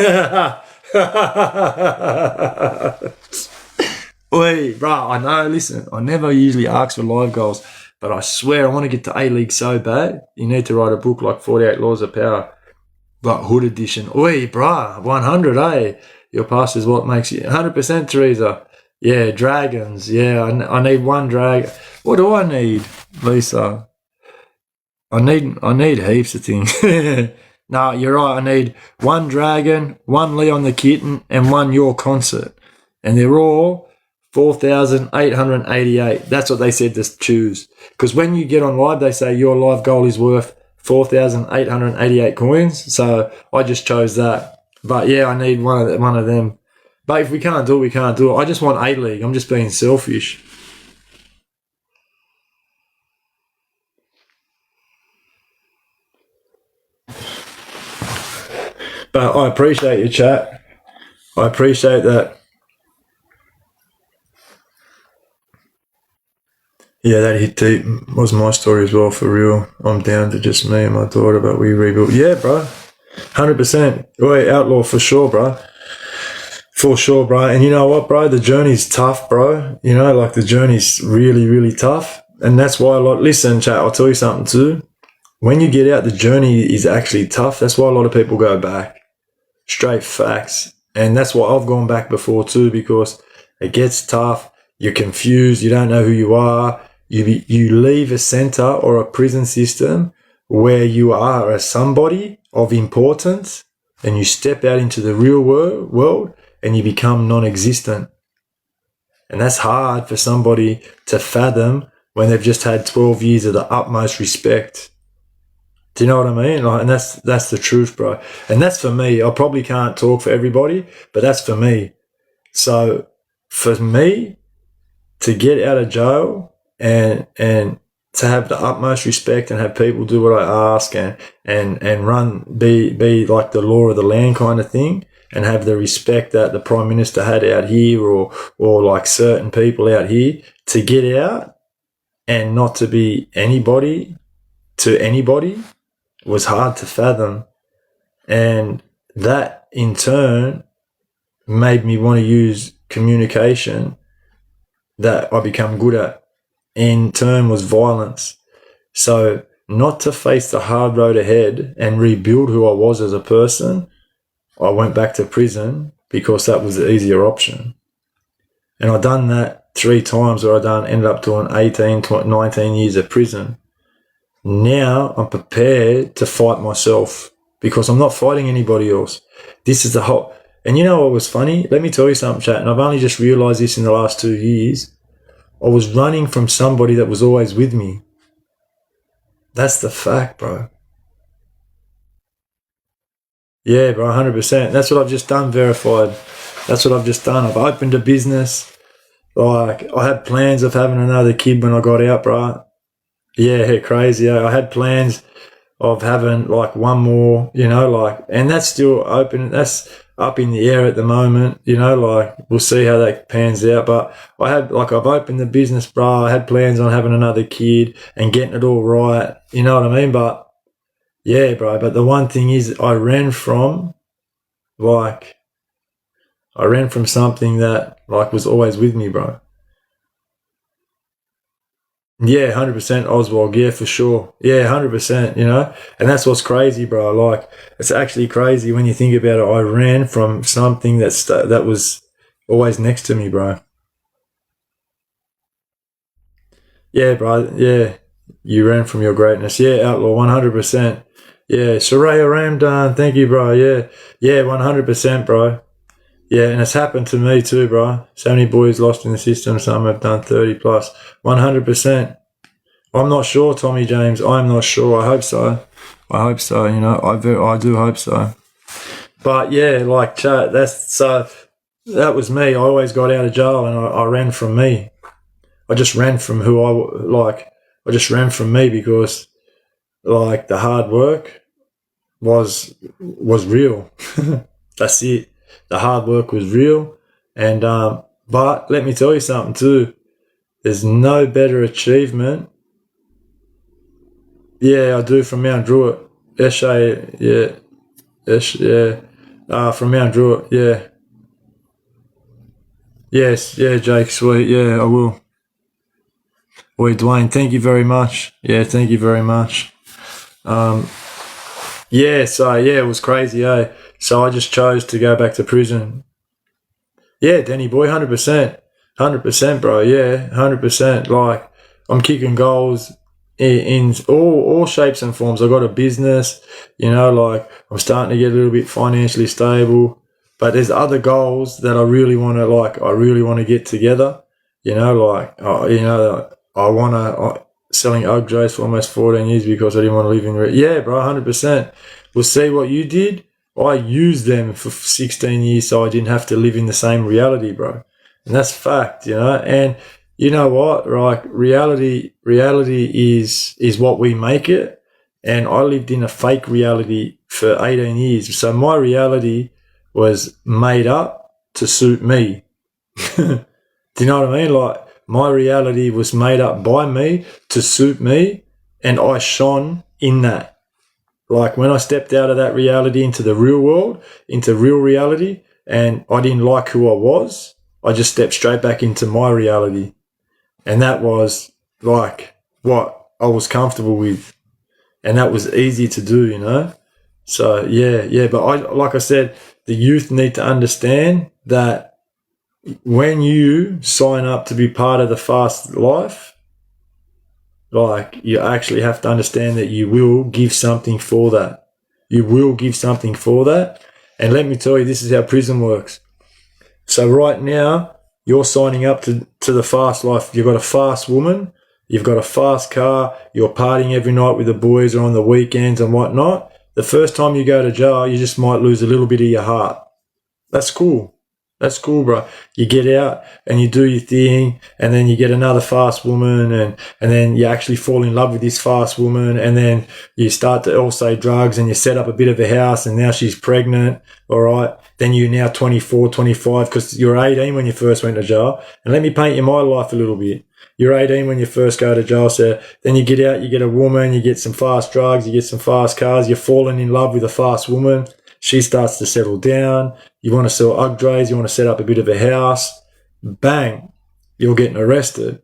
bruh, I know, listen, I never usually ask for live goals, but I swear I want to get to A-League so bad. You need to write a book like 48 Laws of Power. like hood edition. Oi, bruh, 100, eh? Your past is what makes you 100%, Teresa. Yeah, dragons. Yeah, I need one dragon. What do I need, Lisa? I need heaps of things. No, you're right. I need one dragon, one Leon the Kitten, and one Your Concert. And they're all 4,888. That's what they said to choose. Because when you get on live, they say your live goal is worth 4,888 coins. So I just chose that. But yeah, I need one of them. But if we can't do it, we can't do it. I just want A-League. I'm just being selfish. But I appreciate your chat. I appreciate that. Yeah, that hit deep was my story as well, for real. I'm down to just me and my daughter, but we rebuilt. Yeah, bro. 100%. Oi, outlaw for sure, bro. For sure, bro. And you know what, bro? The journey's tough, bro. You know, like the journey's really, really tough. And that's why, like, listen, chat, I'll tell you something too. When you get out, the journey is actually tough. That's why a lot of people go back. Straight facts. And that's why I've gone back before too, because it gets tough. You're confused. You don't know who you are. You leave a center or a prison system where you are a somebody of importance, and you step out into the real world and you become non-existent. And that's hard for somebody to fathom when they've just had 12 years of the utmost respect. Do you know what I mean? Like, and that's the truth, bro. And that's for me. I probably can't talk for everybody, but that's for me. So for me to get out of jail and to have the utmost respect and have people do what I ask and be like the law of the land kind of thing, and have the respect that the Prime Minister had out here or like certain people out here, to get out and not to be anybody to anybody was hard to fathom. And that in turn made me want to use communication that I become good at. In turn was violence. So not to face the hard road ahead and rebuild who I was as a person, I went back to prison because that was the easier option. And I done that 3 times, where I ended up doing 18, 19 years of prison. Now I'm prepared to fight myself because I'm not fighting anybody else. This is the whole... And you know what was funny? Let me tell you something, chat. And I've only just realised this in the last 2 years. I was running from somebody that was always with me. That's the fact, bro. Yeah, bro, 100%. That's what I've just done, verified. That's what I've just done. I've opened a business. Like, I had plans of having another kid when I got out, bro. Yeah, crazy. I had plans of having like one more, you know, like, and that's still open. That's up in the air at the moment, you know, like we'll see how that pans out. But I've opened the business, bro. I had plans on having another kid and getting it all right. You know what I mean? But yeah, bro. But the one thing is, I ran from something that like was always with me, bro. Yeah, 100% Oswald. Yeah, for sure. Yeah, 100%, you know? And that's what's crazy, bro. Like, it's actually crazy when you think about it. I ran from something that was always next to me, bro. Yeah, bro. Yeah. You ran from your greatness. Yeah, Outlaw, 100%. Yeah, Soraya Ramdan. Thank you, bro. Yeah. Yeah, 100%, bro. Yeah, and it's happened to me too, bro. So many boys lost in the system. Some have done 30 plus. 100%. I'm not sure, Tommy James. I'm not sure. I hope so. You know, I do hope so. But yeah, like chat. That was me. I always got out of jail, and I ran from me. I just ran from who I just ran from me because like the hard work was real. That's it. The hard work was real, and but let me tell you something too. There's no better achievement. Yeah, I do, from Mount Druitt. Yeah. From Mount Druitt, yeah. Yes, yeah, Jake, sweet. Yeah, I will. Wait, Dwayne, thank you very much. Yeah, thank you very much. Yeah, so yeah, it was crazy, eh? So I just chose to go back to prison. Yeah, Danny boy, 100%. 100%, bro. Yeah, 100%. Like, I'm kicking goals in all shapes and forms. I got a business, like I'm starting to get a little bit financially stable. But there's other goals that I really want to get together. I want to selling UGG Joes for almost 14 years because I didn't want to live in. Yeah, bro, 100%. We'll see what you did. I used them for 16 years so I didn't have to live in the same reality, bro. And that's fact, And you know what? Like reality is what we make it. And I lived in a fake reality for 18 years. So my reality was made up to suit me. Do you know what I mean? Like my reality was made up by me to suit me, and I shone in that. Like when I stepped out of that reality into the real world, into real reality, and I didn't like who I was, I just stepped straight back into my reality. And that was like what I was comfortable with. And that was easy to do. So yeah. But like I said, the youth need to understand that when you sign up to be part of the fast life, like you actually have to understand that you will give something for that. You will give something for that. And let me tell you, this is how prison works. So right now, you're signing up to the fast life. You've got a fast woman. You've got a fast car. You're partying every night with the boys or on the weekends and whatnot. The first time you go to jail, you just might lose a little bit of your heart. That's cool. That's cool, bro. You get out and you do your thing, and then you get another fast woman, and then you actually fall in love with this fast woman, and then you start to also drugs, and you set up a bit of a house, and now she's pregnant, all right? Then you're now 24, 25, because you're 18 when you first went to jail. And let me paint you my life a little bit. You're 18 when you first go to jail, so then you get out, you get a woman, you get some fast drugs, you get some fast cars, you're falling in love with a fast woman. She starts to settle down. You want to sell UGG trays. You want to set up a bit of a house. Bang, you're getting arrested.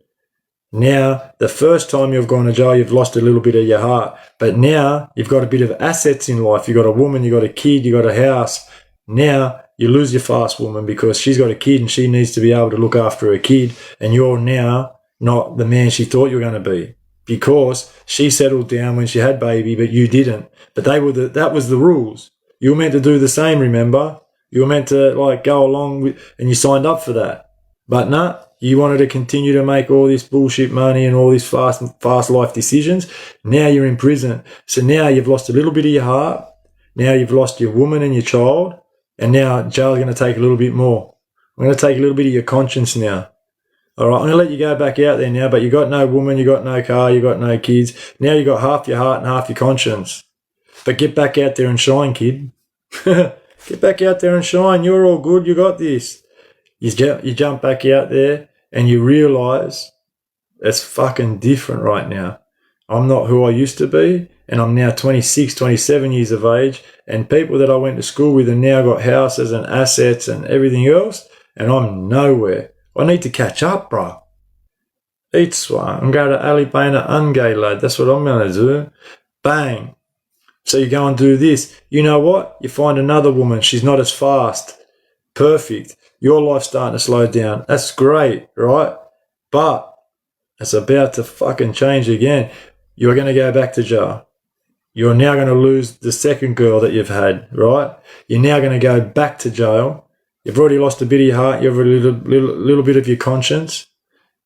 Now, the first time you've gone to jail, you've lost a little bit of your heart. But now you've got a bit of assets in life. You've got a woman, you've got a kid, you've got a house. Now you lose your fast woman because she's got a kid and she needs to be able to look after her kid. And you're now not the man she thought you were going to be because she settled down when she had baby, but you didn't. But that was the rules. You were meant to do the same, remember? You were meant to go along with, and you signed up for that. But nah, you wanted to continue to make all this bullshit money and all these fast life decisions. Now you're in prison. So now you've lost a little bit of your heart. Now you've lost your woman and your child. And now jail's going to take a little bit more. I'm going to take a little bit of your conscience now. All right, I'm going to let you go back out there now, but you got no woman, you got no car, you got no kids. Now you got half your heart and half your conscience. But get back out there and shine, kid. Get back out there and shine. You're all good. You got this. You jump back out there and you realise it's fucking different right now. I'm not who I used to be, and I'm now 26, 27 years of age, and people that I went to school with have now got houses and assets and everything else, and I'm nowhere. I need to catch up, bro. Eat one. I'm going to Alibana Ungay, lad. That's what I'm going to do. Bang. So you go and do this. You know what? You find another woman. She's not as fast. Perfect. Your life's starting to slow down. That's great, right? But it's about to fucking change again. You're going to go back to jail. You're now going to lose the second girl that you've had, right? You're now going to go back to jail. You've already lost a bit of your heart. You've already little bit of your conscience.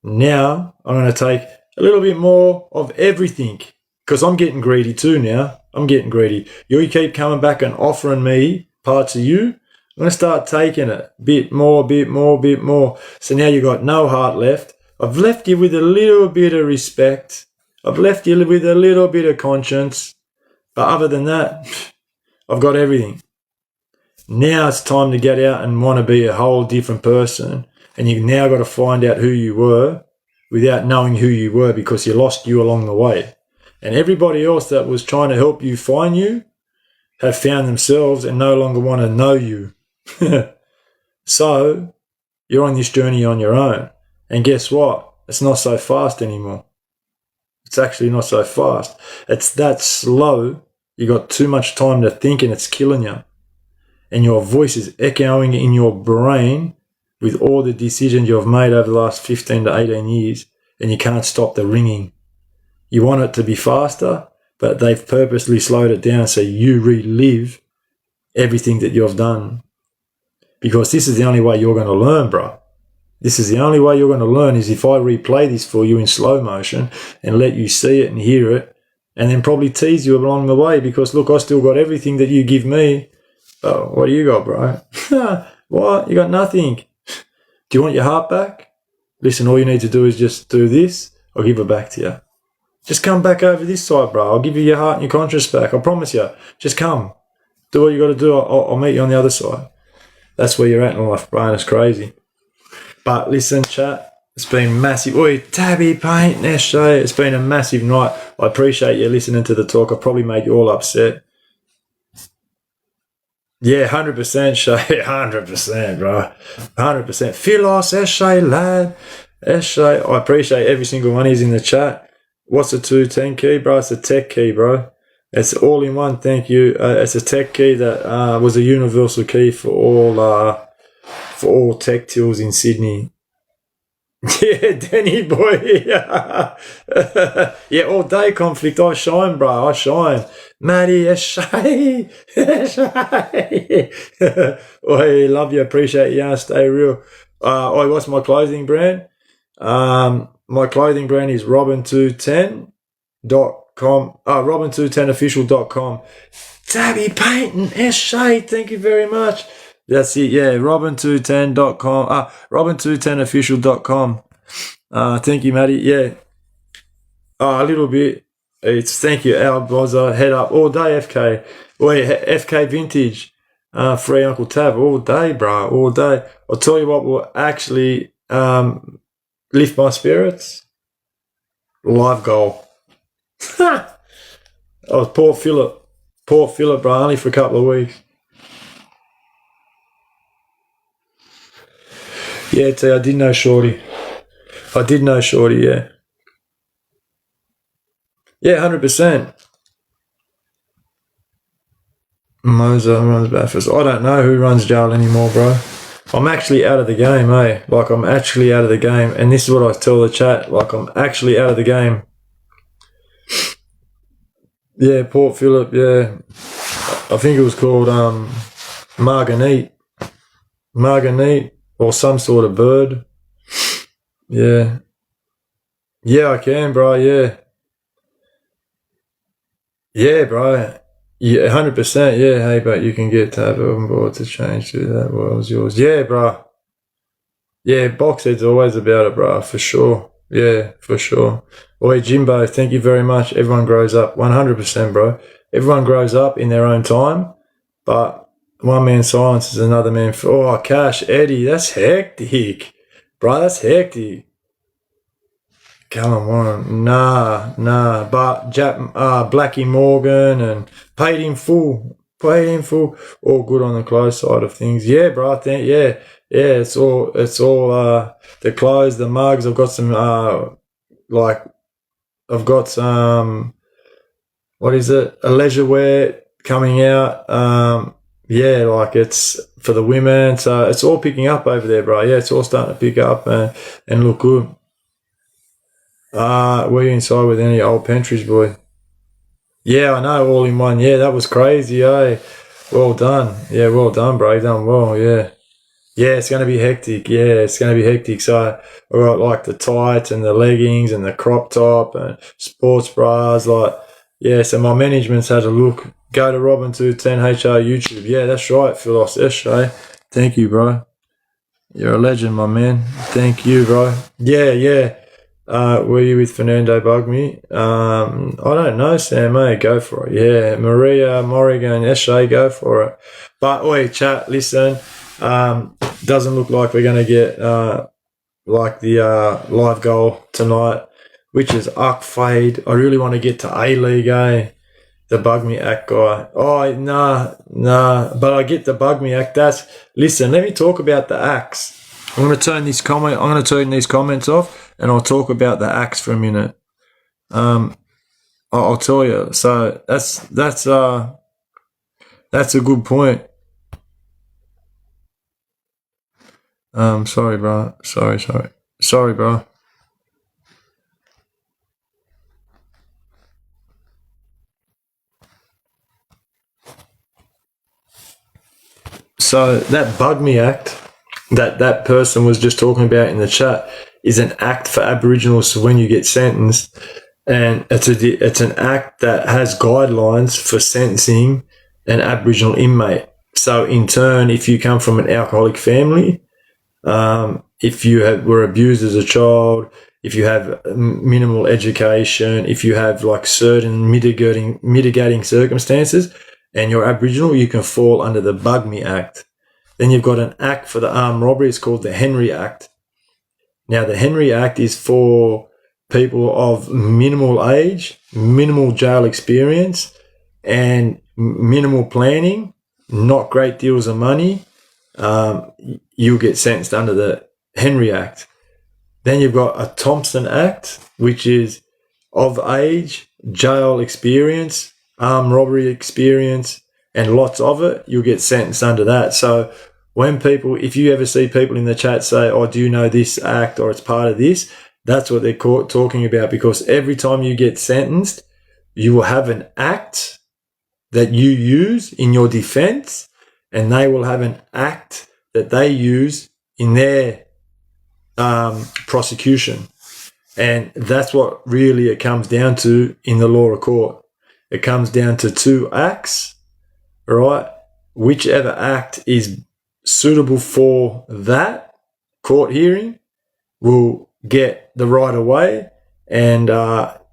Now I'm going to take a little bit more of everything because I'm getting greedy too now. I'm getting greedy. You keep coming back and offering me parts of you. I'm going to start taking it. Bit more. So now you've got no heart left. I've left you with a little bit of respect. I've left you with a little bit of conscience. But other than that, I've got everything. Now it's time to get out and want to be a whole different person. And you've now got to find out who you were without knowing who you were because you lost you along the way. And everybody else that was trying to help you find you have found themselves and no longer want to know you. So you're on this journey on your own. And guess what? It's not so fast anymore. It's actually not so fast. It's that slow You got too much time to think and it's killing you. And your voice is echoing in your brain with all the decisions you've made over the last 15 to 18 years, and you can't stop the ringing. You want it to be faster, but they've purposely slowed it down so you relive everything that you've done. Because this is the only way you're going to learn, bro. This is the only way you're going to learn is if I replay this for you in slow motion and let you see it and hear it, and then probably tease you along the way because, look, I still got everything that you give me. Oh, what do you got, bro? What? You got nothing. Do you want your heart back? Listen, all you need to do is just do this. I'll give it back to you. Just come back over this side, bro. I'll give you your heart and your conscience back. I promise you. Just come. Do what you got to do. I'll meet you on the other side. That's where you're at in life, bro. It's crazy. But listen, chat, it's been massive. Oi, Tabby, Paint, SJ, it's been a massive night. I appreciate you listening to the talk. I probably made you all upset. Yeah, 100%, Shay. 100%, bro. 100%. Philos, SJ, lad. SJ, I appreciate every single one who's in the chat. What's the 210 key, bro? It's a tech key, bro. It's all in one, thank you. It's a tech key that was a universal key for all tech tills in Sydney. Yeah, Denny boy. Yeah, all day conflict. I shine, bro. I shine. Maddie, Shay. Oi, love you. Appreciate you. Stay real. Oi, what's my clothing brand? My clothing brand is ROBIN210.com. ROBIN210official.com. Tabby Payton, Shay. Thank you very much. That's it, yeah, ROBIN210.com, ROBIN210official.com. Thank you, Matty, yeah. A little bit. It's thank you, Al Bozza, head up, all day, FK. Wait, FK Vintage, free Uncle Tab, all day, bro, all day. I'll tell you what will actually lift my spirits. Live goal. I was Port Phillip, bro, only for a couple of weeks. Yeah, T, I did know Shorty. Yeah. Yeah, 100%. Moser runs Bathurst. I don't know who runs jail anymore, bro. I'm actually out of the game, eh? Like, I'm actually out of the game. And this is what I tell the chat. Like, I'm actually out of the game. Yeah, Port Phillip, yeah. I think it was called Marganite. Or some sort of bird. Yeah. Yeah, I can, bro, yeah. Yeah, bro. Yeah, 100%, yeah. Hey, but you can get Tab on board to change to that world's yours. Yeah, bro. Yeah, Boxhead's always about it, bro, for sure. Yeah, for sure. Oi, Jimbo, thank you very much. Everyone grows up. 100%, bro. Everyone grows up in their own time, but one man's silence is another man. Oh, Cash, Eddie, that's hectic. Bro, that's hectic. Callum Warren, nah. But Blackie Morgan and paid in full. All good on the clothes side of things. Yeah, bro, I think, yeah. It's all the clothes, the mugs. I've got some, I've got some, what is it? A leisure wear coming out. Yeah, like it's for the women. So it's all picking up over there, bro. Yeah, it's all starting to pick up and look good. Were you inside with any old Pentridge, boy? Yeah, I know, all in one. Yeah, that was crazy, eh? Well done. Yeah, well done, bro. You done well, yeah. Yeah, it's going to be hectic. So I got like the tights and the leggings and the crop top and sports bras. Like, yeah, so my management's had a look. Go to ROBIN210 HR YouTube. Yeah, that's right, Philos Shay. Thank you, bro. You're a legend, my man. Thank you, bro. Yeah. Were you with Fernando Bugme? I don't know, Sam. Go for it. Yeah, Maria Morrigan, Shay, go for it. But oi, chat, listen. Doesn't look like we're going to get like the live goal tonight, which is Uck Fade. I really want to get to A-League, eh? The Bug Me Act guy. Oh, nah. But I get the Bug Me Act. Listen, let me talk about the acts. I'm going to turn these comments off and I'll talk about the acts for a minute. I I'll tell you. So that's a good point. Sorry, bro. Sorry, bro. So that Bug Me Act that person was just talking about in the chat is an act for Aboriginals when you get sentenced, and it's an act that has guidelines for sentencing an Aboriginal inmate. So in turn, if you come from an alcoholic family, if you were abused as a child, if you have minimal education, if you have like certain mitigating circumstances, and you're Aboriginal, you can fall under the Bug Me Act. Then you've got an act for the armed robbery. It's called the Henry Act. Now, the Henry Act is for people of minimal age, minimal jail experience, and minimal planning, not great deals of money. You'll get sentenced under the Henry Act. Then you've got a Thompson Act, which is of age, jail experience, armed robbery experience, and lots of it, you'll get sentenced under that. So when people, if you ever see people in the chat say, oh, do you know this act or it's part of this, that's what they're talking about, because every time you get sentenced, you will have an act that you use in your defense, and they will have an act that they use in their prosecution. And that's what really it comes down to in the law of court. It comes down to two acts, right? Whichever act is suitable for that court hearing will get the right of way, and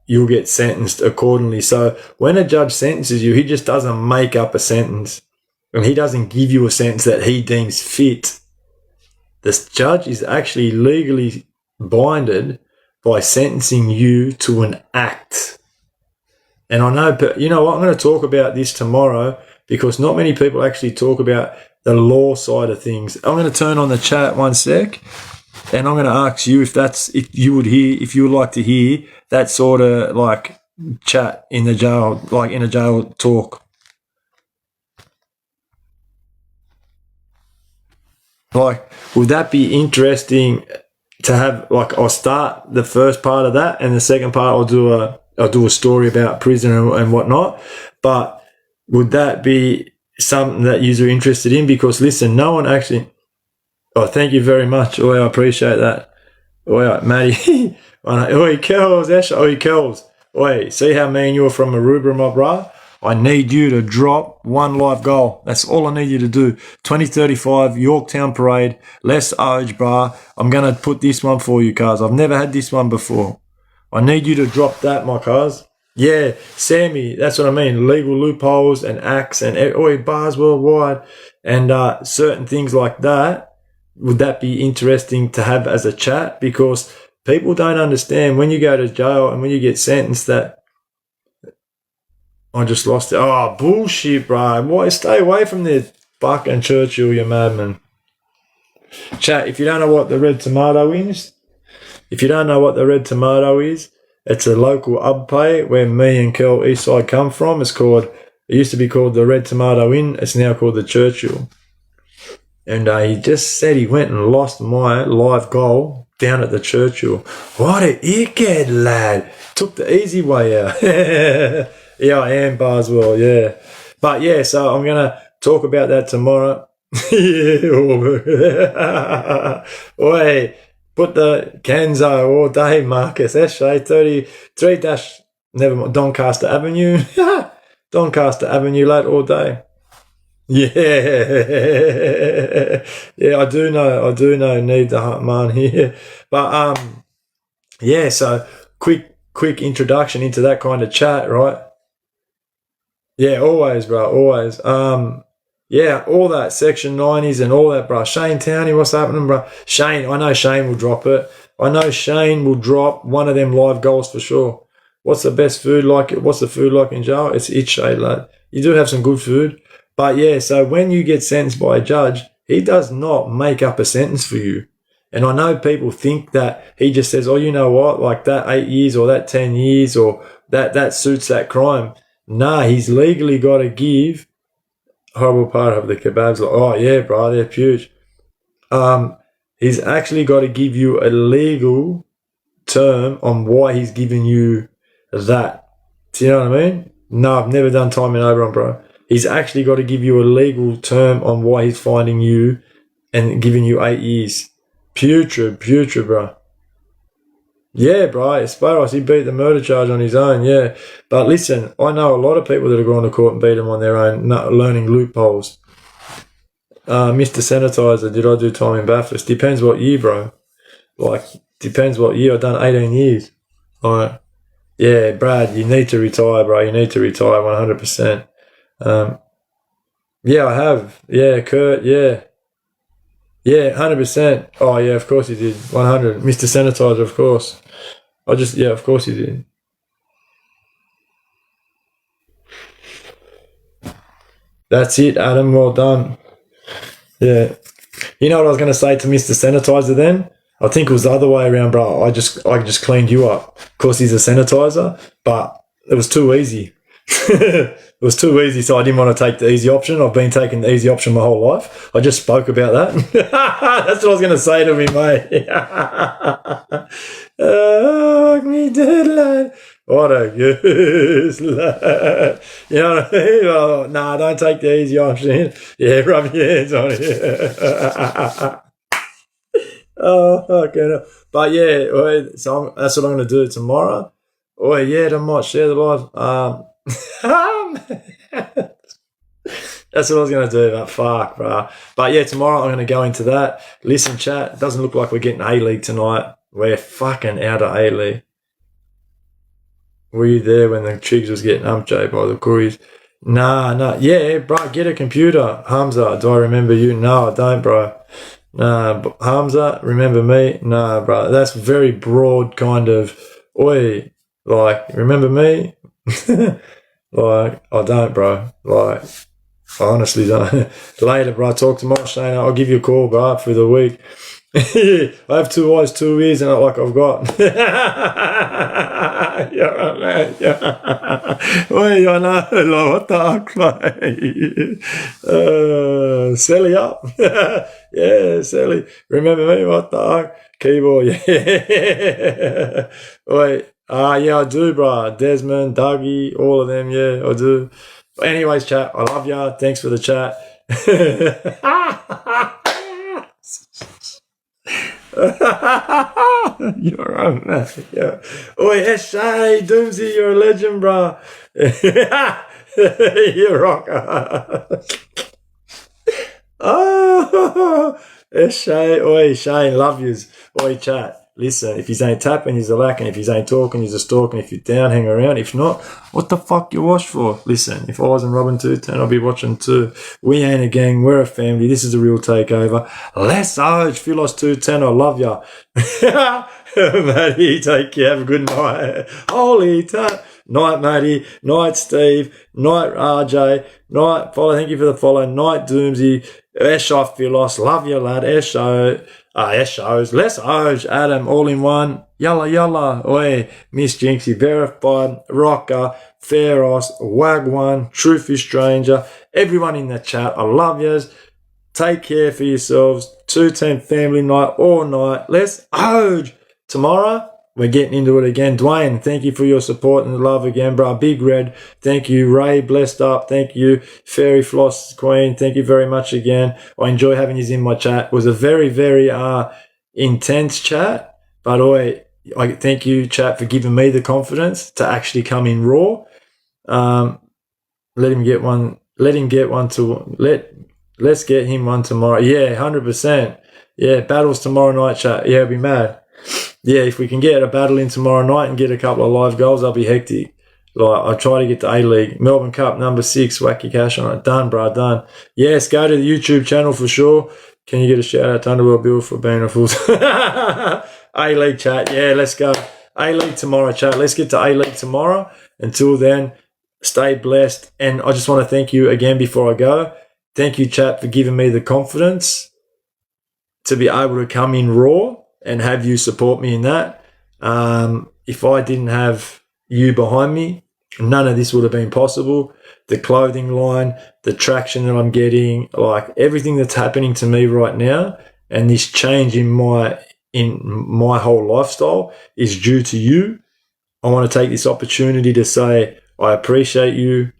you'll get sentenced accordingly. So when a judge sentences you, he just doesn't make up a sentence, and he doesn't give you a sentence that he deems fit. This judge is actually legally binded by sentencing you to an act. And I know, you know what, I'm going to talk about this tomorrow, because not many people actually talk about the law side of things. I'm going to turn on the chat one sec, and I'm going to ask you if you would like to hear that sort of like chat in the jail, like in a jail talk. Like, would that be interesting to have? Like, I'll start the first part of that, and the second part I'll do a story about prison and whatnot. But would that be something that you're interested in? Because listen, no one actually. Oh, thank you very much. Oh, I appreciate that. Oh, Matty. Oi, Kells, Oi, Kells. Oi, see how me and you are from Aruba, my brah? I need you to drop one live goal. That's all I need you to do. 2035 Yorktown Parade. Less age, brah. I'm going to put this one for you, cuz. I've never had this one before. I need you to drop that, my cuz. Yeah, Sammy, that's what I mean. Legal loopholes and acts and bars worldwide and certain things like that. Would that be interesting to have as a chat? Because people don't understand when you go to jail and when you get sentenced that I just lost it. Oh, bullshit, bro. Why? Stay away from the fucking Churchill, you madman. Chat, if you don't know what the red tomato is, it's a local upplay where me and Kel Eastside come from. It used to be called the Red Tomato Inn. It's now called the Churchill. And he just said he went and lost my live goal down at the Churchill. What a dickhead, lad. Took the easy way out. Yeah, I am, Barswell, yeah. But yeah, so I'm going to talk about that tomorrow. Oi, put the Kenzo all day, Marcus. SJ33- never mind, Doncaster Avenue. Doncaster Avenue, lad, all day. Yeah. Yeah, I do know, need the heart man here. But, yeah, so quick introduction into that kind of chat, right? Yeah, always, bro, always. Yeah, all that Section 90s and all that, bro. Shane Towney, what's happening, bro? Shane, I know Shane will drop it. I know Shane will drop one of them live goals for sure. What's the best food like? What's the food like in jail? It's shade, lad. You do have some good food. But yeah, so when you get sentenced by a judge, he does not make up a sentence for you. And I know people think that he just says, oh, you know what, like that 8 years or that 10 years or that suits that crime. Nah, he's legally got to give horrible part of the kebabs. Like, oh yeah, bro, they're huge. He's actually got to give you a legal term on why he's giving you that. Do you know what I mean? No, I've never done time in Oberon, bro. He's actually got to give you a legal term on why he's finding you and giving you 8 years. Putrid, bro. Yeah, bro, Sparos, he beat the murder charge on his own, yeah. But listen, I know a lot of people that have gone to court and beat them on their own, learning loopholes. Mr. Sanitizer, did I do time in Bathurst? Depends what year, bro. Like, depends what year. I've done 18 years. All right. Yeah, Brad, you need to retire, bro. You need to retire 100%. Yeah, I have. Yeah, Kurt, yeah. Yeah, 100%. Oh, yeah, of course he did. 100. Mr. Sanitizer, of course. Yeah, of course he did. That's it, Adam. Well done. Yeah. You know what I was going to say to Mr. Sanitizer then? I think it was the other way around, bro. I just cleaned you up. Of course, he's a sanitizer, but it was too easy. It was too easy, so I didn't want to take the easy option. I've been taking the easy option my whole life. I just spoke about that. That's what I was going to say to me, mate. Oh, me deadline. What a goose, lad. You know what I mean? Oh, nah, don't take the easy option. Yeah, rub your hands on it. Oh, fucking hell. But yeah, so that's what I'm going to do tomorrow. Oh, yeah, I might share the live. That's what I was going to do, but fuck, bro. But yeah, tomorrow I'm going to go into that. Listen, chat, it doesn't look like we're getting A-League tonight. We're fucking out of A-League. Were you there when the Chigs was getting Jay, by the Couriers? Nah. Yeah, bro, get a computer. Hamza, do I remember you? No, I don't, bro. Nah, Hamza, remember me? Nah, bro. That's very broad kind of, oi, like, remember me? Like, I don't, bro. Like, I honestly don't. Later, bro. Talk tomorrow, Shane. I'll give you a call, bro, for the week. I have 2 eyes, 2 ears, and not like I've got. Yeah, right, man. Yeah. Wait, I know. What the fuck, Sally up. Yeah, Sally. Remember me? What the fuck? Keyboard. Yeah. Wait. Yeah, I do, bro. Desmond, Dougie, all of them. Yeah, I do. But anyways, chat, I love ya. Thanks for the chat. You're a man. Yeah. Oi, S.A. Doomsy, you're a legend, bro. You rocker. Oh, S.A. Oi, Shane, love yous. Oi, chat. Listen, if he's ain't tapping, he's a lacking. If he's ain't talking, he's a stalking. If you're down, hang around. If not, what the fuck you watch for? Listen, if I was in ROBIN210, I'll be watching too. We ain't a gang, we're a family. This is a real takeover. Let's urge Philos210, I love ya. Matty, take care, have a good night. Holy tap. Night, Matty. Night, Steve. Night, RJ. Night, follow. Thank you for the follow. Night, Doomsy. Esho, Philos. Love you, lad. Esho. Eshos. Let's urge Adam, all in one. Yalla. Oi, Miss Jinxie, Verified, Rocker, Pharaoh, Wagwan, Truthy Stranger, everyone in the chat. I love yous. Take care for yourselves. 210 family night all night. Let's urge. Tomorrow, we're getting into it again. Dwayne, thank you for your support and love again, bro. Big Red, thank you. Ray, blessed up, thank you. Fairy Floss Queen, thank you very much again. I enjoy having you in my chat. It was a very, very intense chat, but I thank you, chat, for giving me the confidence to actually come in raw. Let's get him one tomorrow. Yeah, 100%. Yeah, battles tomorrow night, chat. Yeah, I'll be mad. Yeah, if we can get a battle in tomorrow night and get a couple of live goals, that'll be hectic. Like, I try to get to A-League. Melbourne Cup, number 6, whack your cash on it. Done, bro, done. Yes, go to the YouTube channel for sure. Can you get a shout out to Underworld Bill for being a fool? A-League chat, yeah, let's go. A-League tomorrow, chat. Let's get to A-League tomorrow. Until then, stay blessed. And I just want to thank you again before I go. Thank you, chat, for giving me the confidence to be able to come in raw and have you support me in that. If I didn't have, you behind me, none of this would have been possible. The clothing line, the traction that I'm getting, like everything that's happening to me right now, and this change in my whole lifestyle is due to you. I want to take this opportunity to say I appreciate you.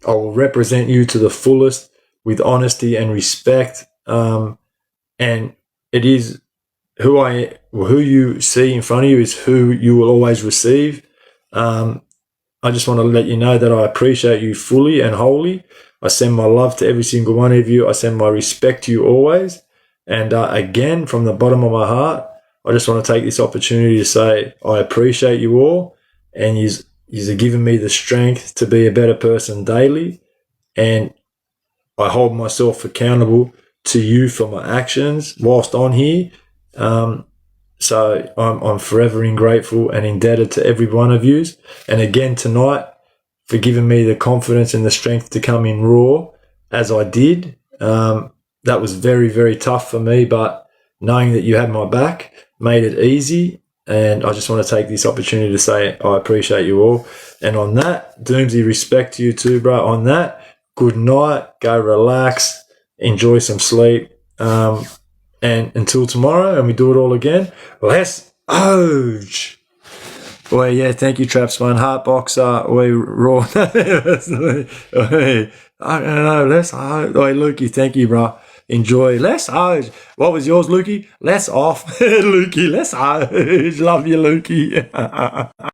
I will represent you to the fullest with honesty and respect. And it is who you see in front of you is who you will always receive. I just want to let you know that I appreciate you fully and wholly. I send my love to every single one of you. I send my respect to you always. And again, from the bottom of my heart, I just want to take this opportunity to say I appreciate you all, and you're giving me the strength to be a better person daily. And I hold myself accountable to you for my actions whilst on here. So I'm forever grateful and indebted to every one of you. And again tonight, for giving me the confidence and the strength to come in raw as I did. That was very, very tough for me, but knowing that you had my back made it easy. And I just want to take this opportunity to say I appreciate you all. And on that, Doomsy, respect to you too, bro. On that, good night. Go relax. Enjoy some sleep. And until tomorrow, and we do it all again, let's Oge. Well, yeah, thank you, Trapspun. Heartboxer, we raw. I don't know, let's Oge. Wait, Lukey, thank you, bro. Enjoy. Let's Oge. What was yours, Lukey? Let's off. Lukey, let's Oge. Love you, Lukey.